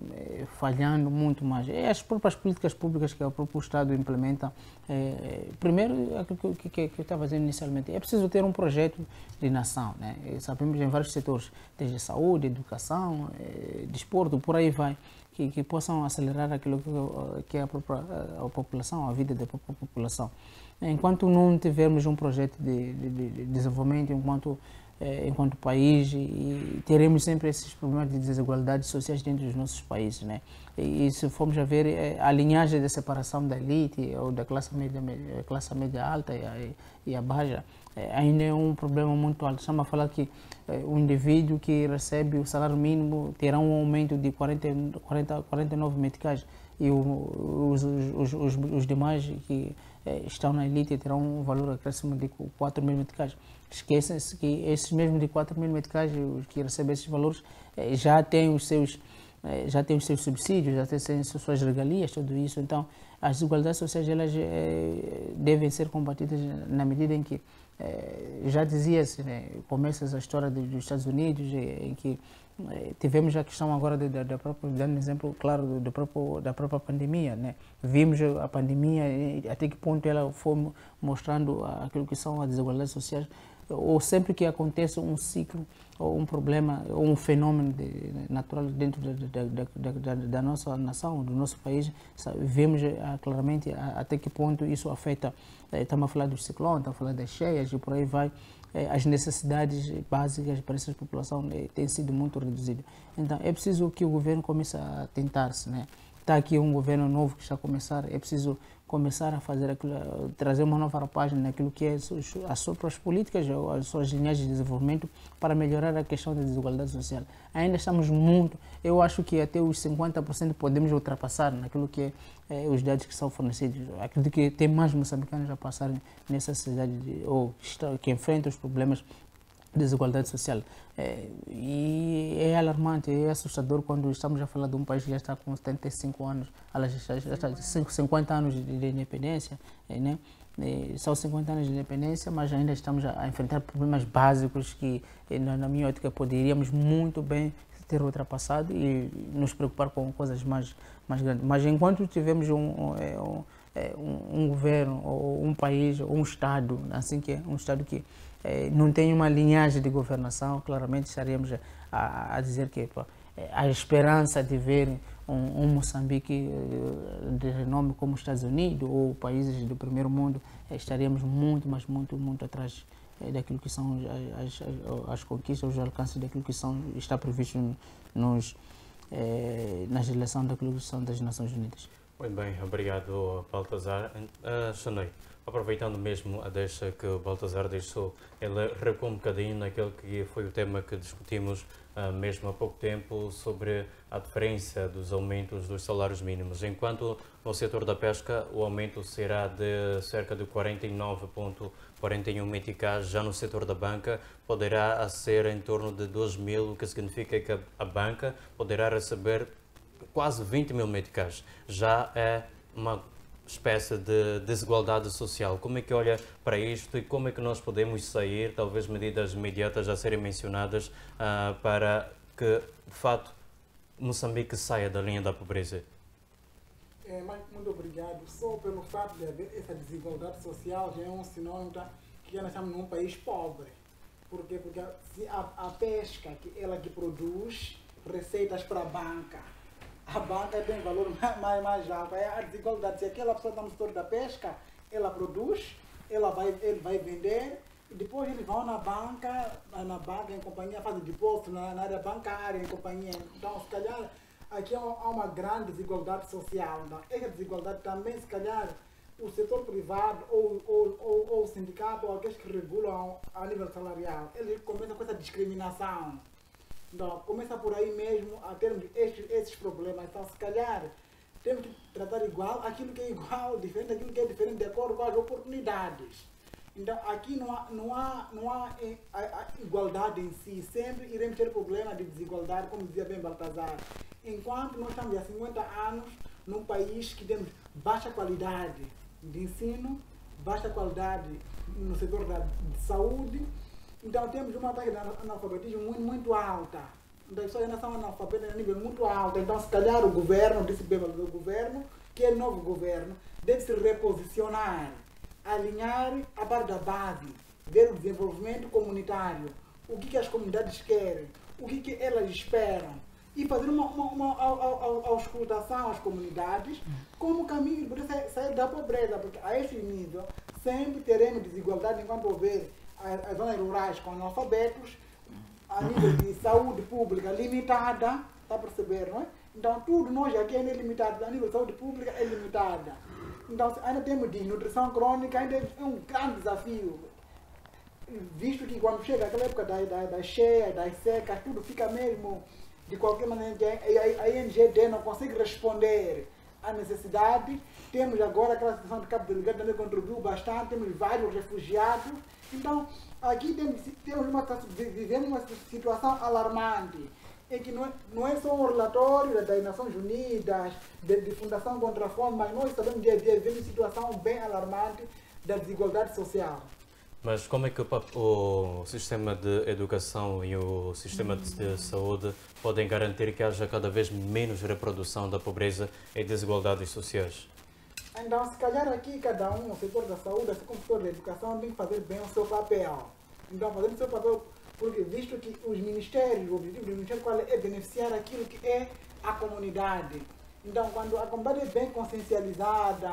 falhando muito mais. As próprias políticas públicas que o próprio Estado implementa, primeiro, aquilo que eu estava dizendo inicialmente, é preciso ter um projeto de nação, né? Sabemos em vários setores, desde saúde, educação, desporto, por aí vai, que possam acelerar aquilo que é a população, a vida da própria população. Enquanto não tivermos um projeto de desenvolvimento enquanto país, e teremos sempre esses problemas de desigualdades sociais dentro dos nossos países, né? E se formos a ver a linhagem de separação da elite ou da classe média alta e a baixa, ainda é um problema muito alto. Estamos a falar que o indivíduo que recebe o salário mínimo terá um aumento de 49 meticais e os demais que estão na elite terão um valor acréscimo de 4.000 meticais. Esquecem-se que esses mesmos de 4.000 meticais, os que recebem esses valores, já têm os seus subsídios, já têm suas regalias, tudo isso. Então, as desigualdades sociais elas devem ser combatidas na medida em que já dizia-se, né, começa a história dos Estados Unidos, em que tivemos a questão agora dando um exemplo claro da própria pandemia, né? Vimos a pandemia, até que ponto ela foi mostrando aquilo que são as desigualdades sociais, ou sempre que acontece um ciclo, ou um problema, ou um fenômeno natural dentro da nossa nação, do nosso país, vemos claramente até que ponto isso afeta. Estamos a falar dos ciclones, estamos a falar das cheias e por aí vai. As necessidades básicas para essa população têm sido muito reduzidas. Então, é preciso que o governo comece a tentar-se, né? Está aqui um governo novo que está a começar, é preciso começar a fazer aquilo, trazer uma nova página naquilo que é as suas políticas, as suas linhas de desenvolvimento para melhorar a questão da desigualdade social. Ainda estamos muito, eu acho que até os 50% podemos ultrapassar naquilo que é os dados que são fornecidos. Acredito que tem mais moçambicanos a passarem nessa sociedade ou que enfrentam os problemas de desigualdade social. E é alarmante, é assustador quando estamos a falar de um país que já está com 75 anos, já está 50 anos de independência, né? São 50 anos de independência, mas ainda estamos a enfrentar problemas básicos que, na minha ótica, poderíamos muito bem ter ultrapassado e nos preocupar com coisas mais grandes. Mas enquanto tivemos um governo, ou um país, ou um Estado, assim que é, um Estado que não tem uma linhagem de governação, claramente estaríamos a dizer que a esperança de ver um Moçambique de renome como os Estados Unidos ou países do primeiro mundo, estaríamos muito atrás daquilo que são as conquistas, os alcances daquilo que está previsto na legislação daquilo que são das Nações Unidas. Muito bem, obrigado, Baltazar. Xanoi, aproveitando mesmo a deixa que o Baltazar deixou, ele recuou um bocadinho naquele que foi o tema que discutimos mesmo há pouco tempo sobre a diferença dos aumentos dos salários mínimos. Enquanto no setor da pesca o aumento será de cerca de 49,41 meticais, já no setor da banca poderá ser em torno de 2.000, o que significa que a banca poderá receber quase 20.000 meticais. Já é uma espécie de desigualdade social. Como é que olha para isto e como é que nós podemos sair, talvez medidas imediatas a serem mencionadas para que, de fato, Moçambique saia da linha da pobreza? Muito obrigado. Só pelo fato de haver essa desigualdade social já é um sinônimo que nós estamos num país pobre. Por quê? Porque se a pesca, ela que produz receitas para a banca tem valor mais alto. É a desigualdade. Se aquela pessoa está no setor da pesca, ela produz, ele vai vender, e depois eles vão na banca em companhia, fazem depósito na área bancária em companhia. Então, se calhar, aqui há uma grande desigualdade social. Então, essa desigualdade também, se calhar, o setor privado ou o sindicato ou aqueles que regulam a nível salarial, eles começam com essa discriminação. Então, começa por aí mesmo a termos esses problemas. Então, se calhar, temos que tratar igual aquilo que é igual, diferente daquilo que é diferente, de acordo com as oportunidades. Então, aqui não há igualdade em si. Sempre iremos ter problema de desigualdade, como dizia bem Baltazar. Enquanto nós estamos há 50 anos num país que temos baixa qualidade de ensino, baixa qualidade no setor de saúde. Então temos uma taxa de analfabetismo muito alta. Então as pessoas ainda são analfabetas a nível muito alto. Então se calhar o governo, disse bem o governo, que é o novo governo, deve se reposicionar, alinhar a parte da base, ver o desenvolvimento comunitário, o que as comunidades querem, o que elas esperam, e fazer uma auscultação às comunidades como caminho de poder sair da pobreza, porque a este nível sempre teremos desigualdade enquanto houver as zonas rurais com analfabetos, a nível de saúde pública limitada, está a perceber, não é? Então tudo nós aqui ainda é limitado, a nível de saúde pública é limitada. Então ainda temos de nutrição crônica, ainda é um grande desafio. visto que quando chega aquela época das cheias, das secas, tudo fica mesmo, de qualquer maneira, a INGD não consegue responder à necessidade. Temos agora aquela situação de Cabo Delgado também contribuiu bastante, temos vários refugiados. Então, aqui vivemos uma situação alarmante, em que não é só um relatório das Nações Unidas, de Fundação contra a Fome, mas nós sabemos que vivemos uma situação bem alarmante da desigualdade social. Mas como é que o sistema de educação e o sistema de saúde podem garantir que haja cada vez menos reprodução da pobreza e desigualdades sociais? Então, se calhar aqui cada um, o setor da saúde, assim como o setor da educação, tem que fazer bem o seu papel. Então, fazendo o seu papel, porque visto que os ministérios, o objetivo do ministério qual é beneficiar aquilo que é a comunidade. Então, quando a comunidade é bem consciencializada,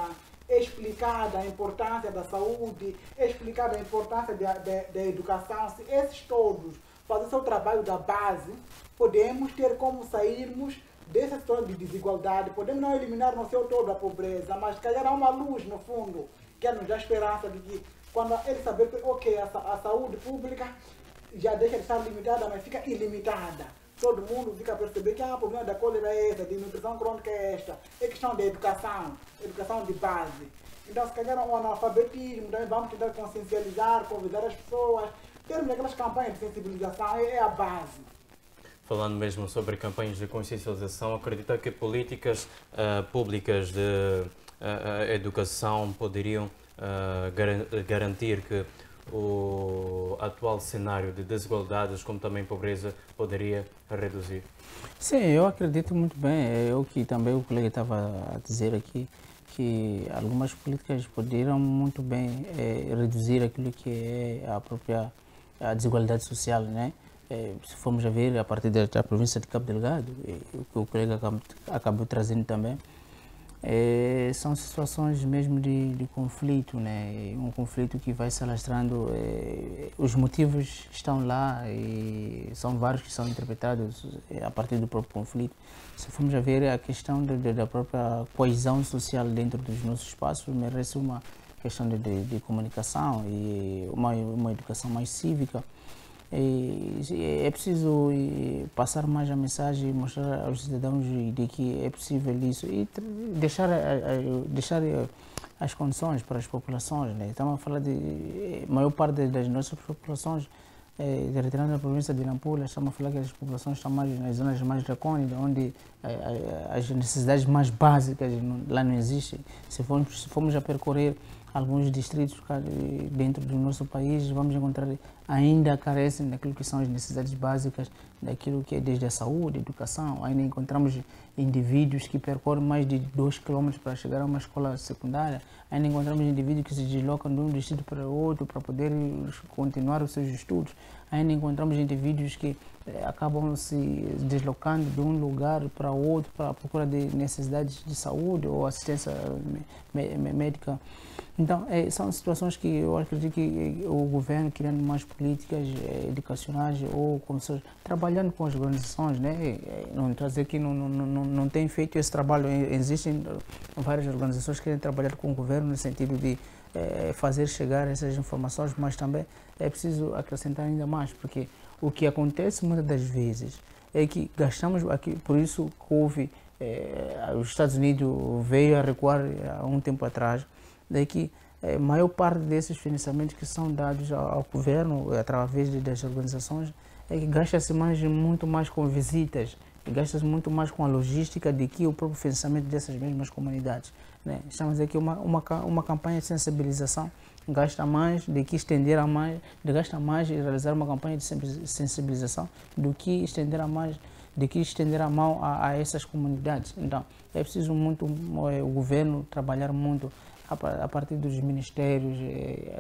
é explicada a importância da saúde, é explicada a importância da educação, se esses todos fazem o seu trabalho da base, podemos ter como sairmos dessa situação de desigualdade, podemos não eliminar no seu todo a pobreza, mas calhar há uma luz no fundo que nos dá esperança de que quando ele saber que a saúde pública já deixa de estar limitada, mas fica ilimitada. Todo mundo fica a perceber que o problema da cólera é esta, de nutrição crônica é esta, é questão da educação de base. Então, se calhar o analfabetismo, também vamos tentar consciencializar, convidar as pessoas, termos aquelas campanhas de sensibilização, é a base. Falando mesmo sobre campanhas de consciencialização, acredita que políticas públicas de educação poderiam garantir que o atual cenário de desigualdades, como também pobreza, poderia reduzir? Sim, eu acredito muito bem. É o que também o colega estava a dizer aqui, que algumas políticas poderiam muito bem reduzir aquilo que é a desigualdade social, né? Se formos a ver a partir da província de Cabo Delgado, o que o colega acabou trazendo também, são situações mesmo de conflito, né? Um conflito que vai se alastrando, os motivos estão lá e são vários que são interpretados a partir do próprio conflito. Se formos a ver a questão da própria coesão social dentro dos nossos espaços, merece uma questão de comunicação e uma educação mais cívica. É preciso passar mais a mensagem, mostrar aos cidadãos de que é possível isso e deixar as condições para as populações, né? Estamos a falar de maior parte das nossas populações, retirando a província de Nampula, estamos a falar que as populações estão mais nas zonas mais recônditas, onde as necessidades mais básicas lá não existem. Se formos a percorrer alguns distritos dentro do nosso país, vamos encontrar ainda carecem daquilo que são as necessidades básicas, daquilo que é desde a saúde, a educação. Ainda encontramos indivíduos que percorrem mais de 2 km para chegar a uma escola secundária. Ainda encontramos indivíduos que se deslocam de um distrito para outro para poder continuar os seus estudos. Ainda encontramos indivíduos que acabam se deslocando de um lugar para outro para a procura de necessidades de saúde ou assistência médica. Então, são situações que eu acredito que o governo, criando mais políticas educacionais ou trabalhando com as organizações, né? Não estou a dizer que não tem feito esse trabalho. Existem várias organizações que querem trabalhar com o governo no sentido de fazer chegar essas informações, mas também é preciso acrescentar ainda mais, porque o que acontece muitas das vezes é que gastamos aqui, por isso que houve, os Estados Unidos veio a recuar há um tempo atrás, daí que a maior parte desses financiamentos que são dados ao governo através das organizações é que gasta-se muito mais com visitas, gasta-se muito mais com a logística do que o próprio financiamento dessas mesmas comunidades, né? Estamos aqui uma campanha de sensibilização gasta mais do que estender a mais, gasta mais realizar uma campanha de sensibilização do que estender a mais, do que estender a mão a essas comunidades. Então é preciso muito o governo trabalhar muito a partir dos ministérios,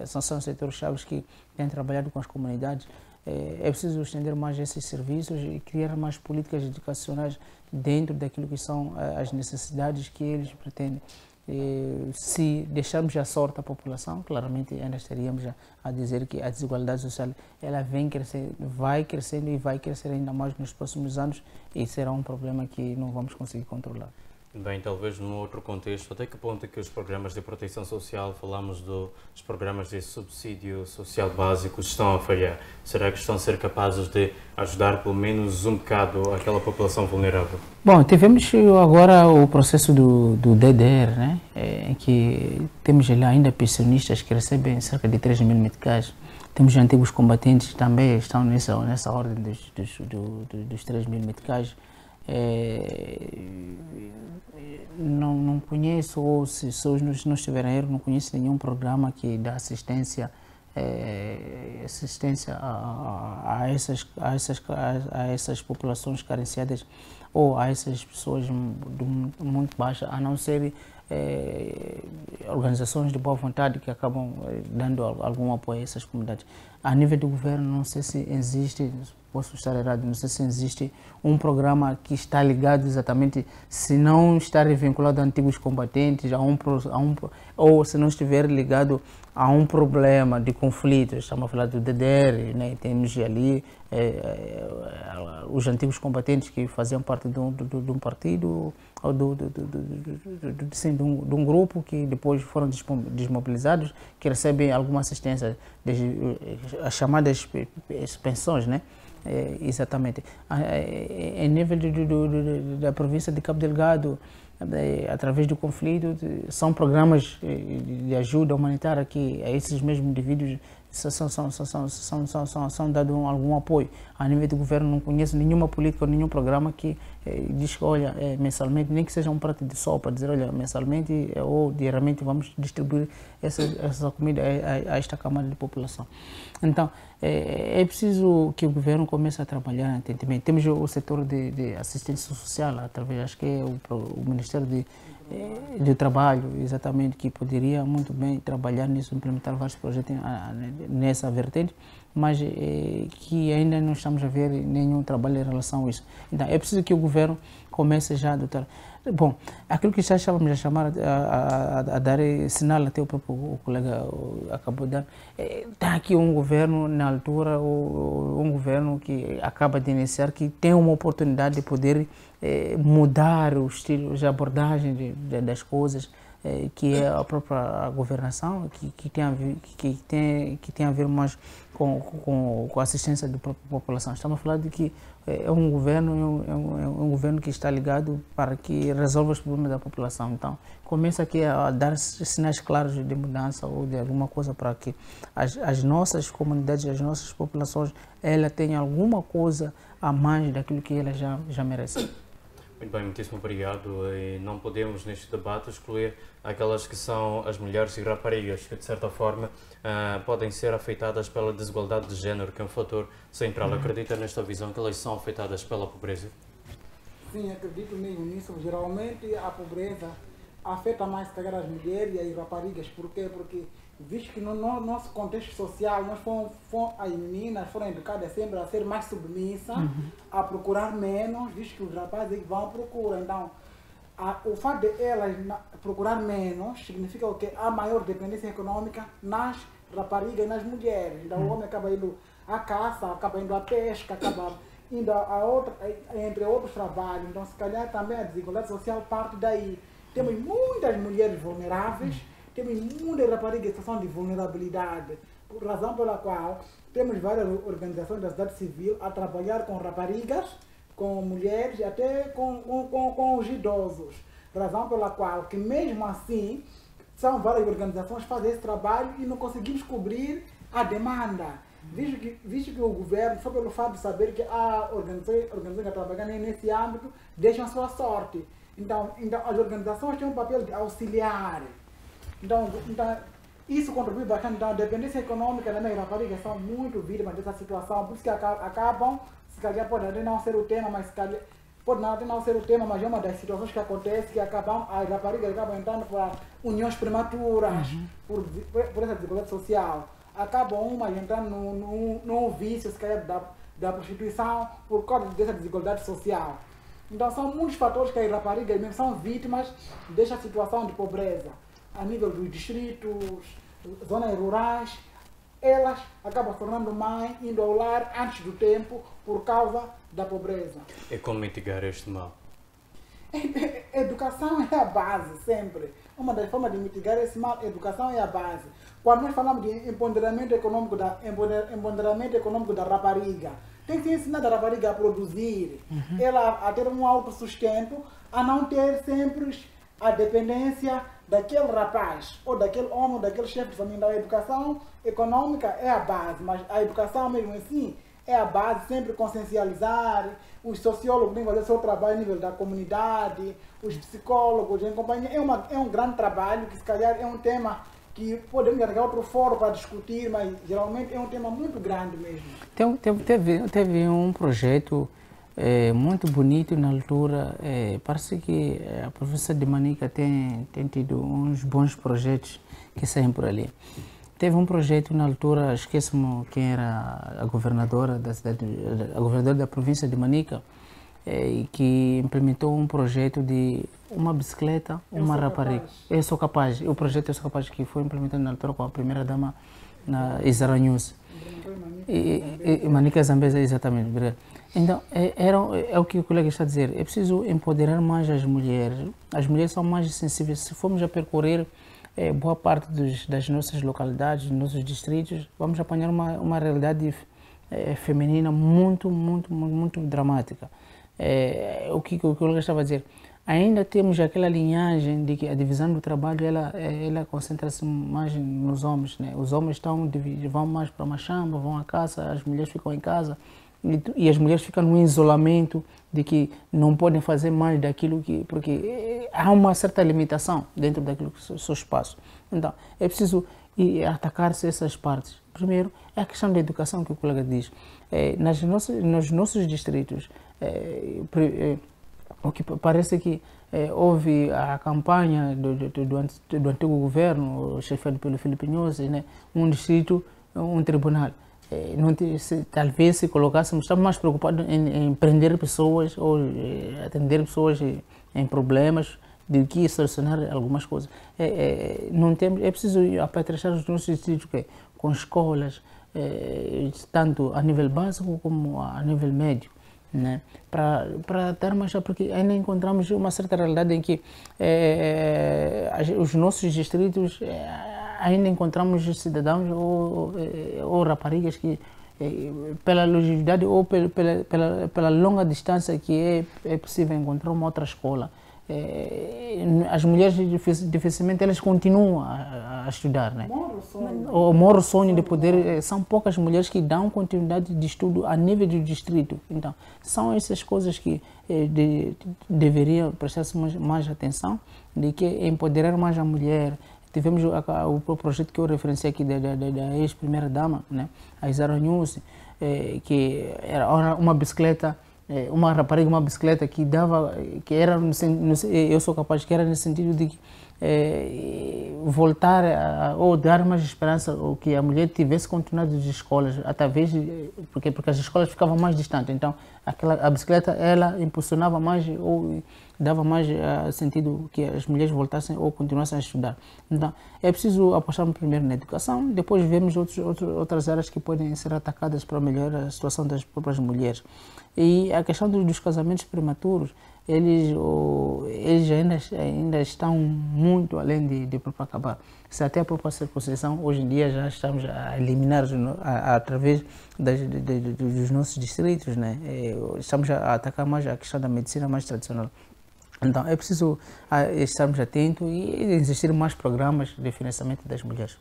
são setores-chave que têm trabalhado com as comunidades. É preciso estender mais esses serviços e criar mais políticas educacionais dentro daquilo que são as necessidades que eles pretendem. Se deixarmos à sorte a população, claramente ainda estaríamos a dizer que a desigualdade social ela vai crescendo e vai crescer ainda mais nos próximos anos e será um problema que não vamos conseguir controlar. Bem, talvez num outro contexto, até que ponto é que os programas de proteção social, falamos dos programas de subsídio social básico, estão a falhar? Será que estão a ser capazes de ajudar pelo menos um bocado aquela população vulnerável? Bom, tivemos agora o processo do DDR, né? Em que temos lá ainda pensionistas que recebem cerca de 3 mil meticais. Temos antigos combatentes que também estão nessa ordem dos 3 mil meticais. Não conheço, ou se não estiverem a erro, não conheço nenhum programa que dá assistência a essas populações carenciadas ou a essas pessoas muito baixas, a não ser organizações de boa vontade que acabam dando algum apoio a essas comunidades. A nível do governo, não sei se existe, posso estar errado, não sei se existe um programa que está ligado exatamente, se não estar vinculado a antigos combatentes, ou se não estiver ligado a um problema de conflito. Estamos a falar do DDR, né? Temos ali os antigos combatentes que faziam parte de um partido, ou de um grupo que depois foram desmobilizados, que recebem alguma assistência, as chamadas pensões, né? Exatamente. Em nível da província de Cabo Delgado, através do conflito, são programas de ajuda humanitária que a esses mesmos indivíduos são dado algum apoio. A nível do governo, não conheço nenhuma política ou nenhum programa que diz que, olha, mensalmente, nem que seja um prato de sopa, dizer, olha, mensalmente ou diariamente vamos distribuir essa comida a esta camada de população. Então, é preciso que o governo comece a trabalhar atentamente. Temos o setor de assistência social, através, acho que é o Ministério do Trabalho, exatamente, que poderia muito bem trabalhar nisso, implementar vários projetos nessa vertente, mas que ainda não estamos a ver nenhum trabalho em relação a isso. Então, é preciso que o governo comece já a adotar. Bom, aquilo que já estávamos a chamar, a dar sinal, até o próprio colega acabou de dar, está aqui um governo na altura, um governo que acaba de iniciar, que tem uma oportunidade de poder mudar o estilo de abordagem das coisas, que é a própria governação, que tem a ver mais com a assistência da própria população. Estamos a falar de que é um governo que está ligado para que resolva os problemas da população. Então, começa aqui a dar sinais claros de mudança ou de alguma coisa para que as nossas comunidades, as nossas populações, ela tenham alguma coisa a mais daquilo que elas já merecem. Muito bem, muitíssimo obrigado. E não podemos neste debate excluir aquelas que são as mulheres e raparigas, que de certa forma podem ser afetadas pela desigualdade de género, que é um fator central. Acredita nesta visão que elas são afetadas pela pobreza? Sim, acredito mesmo nisso. Geralmente a pobreza afeta mais, se calhar, as mulheres e as raparigas. Por quê? Porque, visto que no nosso contexto social, as meninas foram educadas sempre a ser mais submissas, a procurar menos, visto que os rapazes vão à procura. Então, o fato de elas procurar menos significa que há maior dependência econômica nas raparigas e nas mulheres. Então, o homem acaba indo à caça, acaba indo à pesca, acaba indo entre outros trabalhos. Então, se calhar, também a desigualdade social parte daí. Temos muitas mulheres vulneráveis, temos muitas raparigas em situação de vulnerabilidade, por razão pela qual temos várias organizações da sociedade civil a trabalhar com raparigas, com mulheres e até com os idosos. Razão pela qual, que mesmo assim, são várias organizações que fazem esse trabalho e não conseguimos cobrir a demanda. Visto que o governo, só pelo fato de saber que há organizações que trabalham nesse âmbito, deixam a sua sorte. Então, as organizações têm um papel de auxiliar. Então isso contribui bastante. Então, a dependência econômica das raparigas são muito vítimas dessa situação. Por isso que acabam, se calhar pode até não ser o tema, mas é uma das situações que acontece, que as raparigas acabam entrando para uniões prematuras, por essa desigualdade social. Acabam umas entrando num vício, se calhar, da prostituição, por causa dessa desigualdade social. Então, são muitos fatores que as raparigas mesmo são vítimas desta situação de pobreza. A nível dos distritos, zonas rurais, elas acabam se tornando mãe, indo ao lar antes do tempo, por causa da pobreza. E como mitigar este mal? Educação é a base, sempre. Uma das formas de mitigar esse mal, educação é a base. Quando nós falamos de empoderamento econômico da rapariga, tem que ensinar a rapariga a produzir, ela a ter um autossustento, a não ter sempre a dependência daquele rapaz, ou daquele homem, ou daquele chefe de família. A educação econômica é a base, mas a educação mesmo assim é a base, sempre consciencializar. Os sociólogos têm que fazer seu trabalho a nível da comunidade, os psicólogos em companhia. É um grande trabalho que se calhar é um tema que podemos arranjar outro fórum para discutir, mas geralmente é um tema muito grande mesmo. Teve um projeto muito bonito na altura. Parece que a professora de Manica tem tido uns bons projetos que saem por ali. Teve um projeto na altura, esqueço-me quem era a governadora da cidade, a governadora da província de Manica, que implementou um projeto de uma bicicleta, uma rapariga. Eu sou capaz. O projeto Eu Sou Capaz, que foi implementado na altura com a primeira dama na Izara News. Manica Zambeza, exatamente. Obrigado. Então, é o que o colega está a dizer. É preciso empoderar mais as mulheres. As mulheres são mais sensíveis. Se formos a percorrer boa parte das nossas localidades, dos nossos distritos, vamos apanhar uma realidade feminina muito dramática. O que o colega estava a dizer. Ainda temos aquela linhagem de que a divisão do trabalho ela concentra-se mais nos homens, né? Os homens vão mais para uma chamba, vão à casa, as mulheres ficam em casa e as mulheres ficam no isolamento de que não podem fazer mais daquilo porque há uma certa limitação dentro daquilo que é o seu espaço. Então é preciso atacar-se essas partes. Primeiro é a questão da educação que o colega diz. Nos nossos distritos, o que parece que houve a campanha do antigo governo, chefiado pelo Filipe Nhosi, né? Um distrito, um tribunal. Talvez se colocássemos, estamos mais preocupados em prender pessoas ou atender pessoas em problemas do que solucionar algumas coisas. É preciso apetrechar os nossos distritos com escolas, tanto a nível básico como a nível médio. Né? Para dar mais, porque ainda encontramos uma certa realidade em que os nossos distritos ainda encontramos cidadãos ou raparigas que pela longevidade ou pela longa distância que é possível encontrar uma outra escola. As mulheres dificilmente elas continuam a estudar, né? Morre o sonho de poder. São poucas mulheres que dão continuidade de estudo a nível do distrito. Então, são essas coisas que deveriam prestar-se mais atenção, de que empoderar mais a mulher. Tivemos o projeto que eu referenciei aqui da ex-primeira dama, né? A Izara News, que era uma bicicleta. Uma rapariga, uma bicicleta que era eu sou capaz que era no sentido de voltar ou dar mais esperança ou que a mulher tivesse continuado as escolas através porque as escolas ficavam mais distantes. Então a bicicleta ela impulsionava mais ou dava mais sentido que as mulheres voltassem ou continuassem a estudar. Então é preciso apostar primeiro na educação, depois vemos outras áreas que podem ser atacadas para melhorar a situação das próprias mulheres. E a questão dos casamentos prematuros, eles ainda estão muito além de próprio acabar. Se até a própria circuncisão, hoje em dia já estamos a eliminar através dos nossos distritos, né? Estamos a atacar mais a questão da medicina mais tradicional. Então é preciso estarmos atentos e existir mais programas de financiamento das mulheres.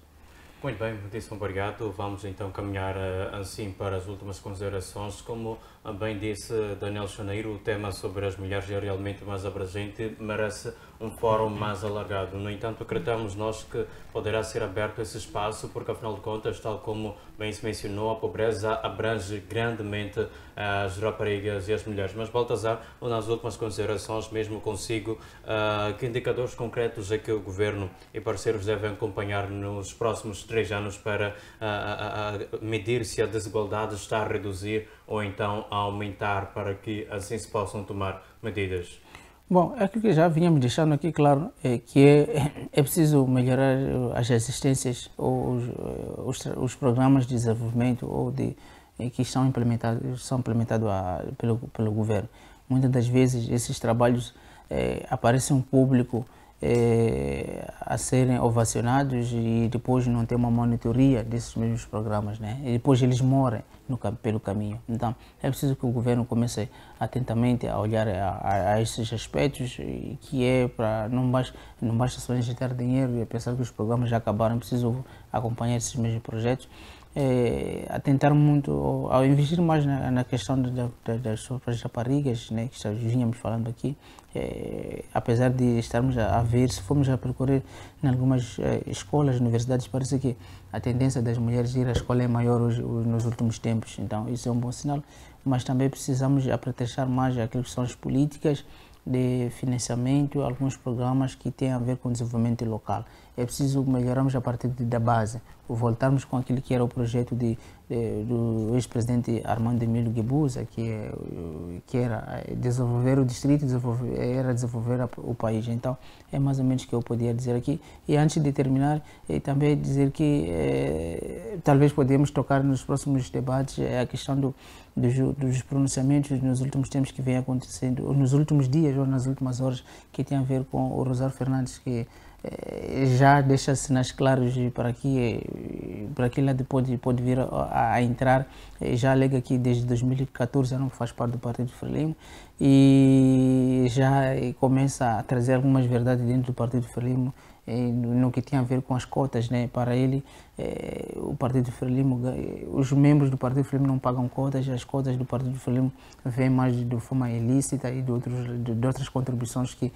Muito bem, muitíssimo obrigado. Vamos então caminhar assim para as últimas considerações. Como bem disse Daniel Janeiro, o tema sobre as mulheres é realmente mais abrangente, merece um fórum mais alargado. No entanto, acreditamos nós que poderá ser aberto esse espaço, porque afinal de contas, tal como bem se mencionou, a pobreza abrange grandemente as raparigas e as mulheres. Mas, Baltazar, nas últimas considerações, mesmo consigo, que indicadores concretos é que o Governo e parceiros devem acompanhar nos próximos 3 anos para medir se a desigualdade está a reduzir ou então a aumentar, para que assim se possam tomar medidas? Bom, aquilo que já vínhamos deixando aqui claro é que é preciso melhorar as assistências ou os programas de desenvolvimento ou que são implementados pelo governo. Muitas das vezes esses trabalhos aparece um público a serem ovacionados e depois não tem uma monitoria desses mesmos programas, né? E depois eles morrem pelo caminho. Então, é preciso que o governo comece atentamente a olhar a esses aspectos, que é para não basta só injetar dinheiro e pensar que os programas já acabaram, é preciso acompanhar esses mesmos projetos. Atentar muito, ao investir mais na questão das raparigas, né, que vínhamos falando aqui, apesar de estarmos a ver, se formos a percorrer em algumas escolas, universidades, parece que a tendência das mulheres ir à escola é maior hoje, nos últimos tempos, então isso é um bom sinal, mas também precisamos aproveitar mais aquilo que são as políticas de financiamento, alguns programas que têm a ver com desenvolvimento local. É preciso melhorarmos a partir da base, voltarmos com aquilo que era o projeto do ex-presidente Armando Emílio Guebuza, que era desenvolver o distrito, desenvolver o país. Então, é mais ou menos o que eu podia dizer aqui. E antes de terminar, também dizer que talvez podemos tocar nos próximos debates a questão dos pronunciamentos nos últimos tempos que vem acontecendo, ou nos últimos dias ou nas últimas horas, que tem a ver com o Rosário Fernandes, que já deixa sinais claros para que ele pode vir a entrar. Já alega que desde 2014 já não faz parte do Partido Frelimo e já começa a trazer algumas verdades dentro do Partido Frelimo no que tem a ver com as cotas, né? Para ele, o Partido Frelimo, os membros do Partido Frelimo não pagam cotas, as cotas do Partido Frelimo vêm mais de forma ilícita e de outras contribuições que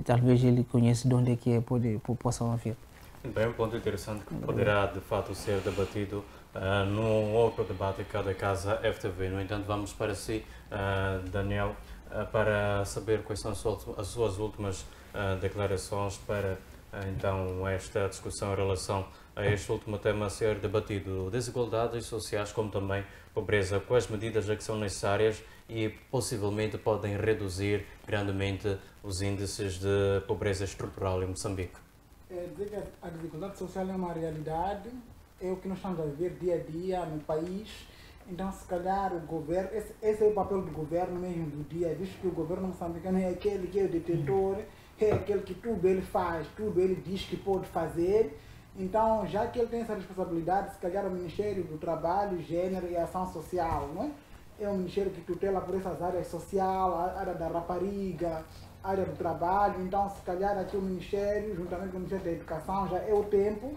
talvez ele conheça de onde é que possam haver. Bem, um ponto interessante que poderá de fato ser debatido num outro debate em cada casa FTV. No entanto, vamos para si, Daniel, para saber quais são as suas últimas declarações para então esta discussão em relação a este último tema a ser debatido, desigualdades sociais como também pobreza, quais medidas é que são necessárias e possivelmente podem reduzir grandemente os índices de pobreza estrutural em Moçambique. Dizer que a desigualdade social é uma realidade, é o que nós estamos a viver dia a dia no país. Então, se calhar, o governo, esse é o papel do governo mesmo do dia, visto que o governo moçambicano é aquele que é o detentor, é aquele que tudo ele faz, tudo ele diz que pode fazer. Então, já que ele tem essa responsabilidade, se calhar o Ministério do Trabalho, Gênero e Ação Social, não é? É um ministério que tutela por essas áreas social, a área da rapariga, a área do trabalho. Então, se calhar aqui o Ministério, juntamente com o Ministério da Educação, já é o tempo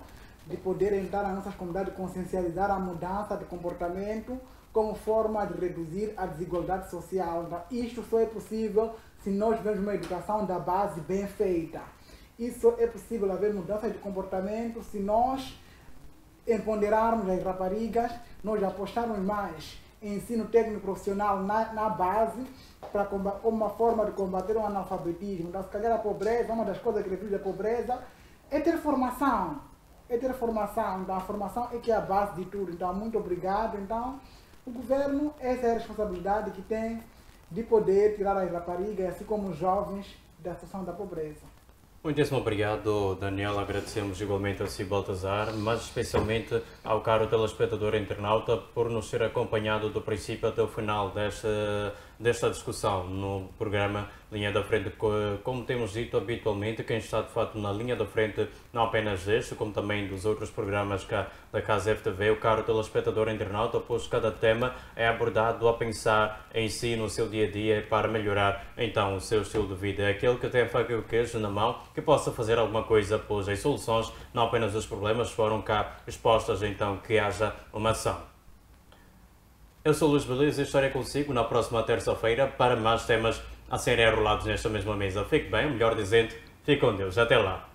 de poder entrar nas nossas comunidades e consciencializar a mudança de comportamento como forma de reduzir a desigualdade social. Então, isto só é possível se nós tivermos uma educação da base bem feita. Isso é possível haver mudança de comportamento se nós empoderarmos as raparigas, nós apostarmos mais em ensino técnico profissional na base, como uma forma de combater o analfabetismo. Então, se calhar a pobreza, uma das coisas que reduz a pobreza é ter formação. Então, a formação é que é a base de tudo. Então, muito obrigado. Então, o governo, essa é a responsabilidade que tem de poder tirar as raparigas, assim como os jovens, da situação da pobreza. Muitíssimo obrigado, Daniel. Agradecemos igualmente a si, Baltazar, mas especialmente ao caro telespectador internauta por nos ter acompanhado do princípio até o final desta discussão no programa Linha da Frente. Como temos dito habitualmente, quem está de fato na linha da frente, não apenas deste, como também dos outros programas cá da Casa FTV, o caro telespectador internauta, pois cada tema é abordado a pensar em si, no seu dia a dia, para melhorar então o seu estilo de vida. É aquele que tem a faca e o queijo na mão, que possa fazer alguma coisa, pois as soluções, não apenas os problemas, foram cá expostas, então que haja uma ação. Eu sou Luís Belize e estarei consigo na próxima terça-feira para mais temas a serem enrolados nesta mesma mesa. Fique bem, melhor dizendo, fique com Deus. Até lá.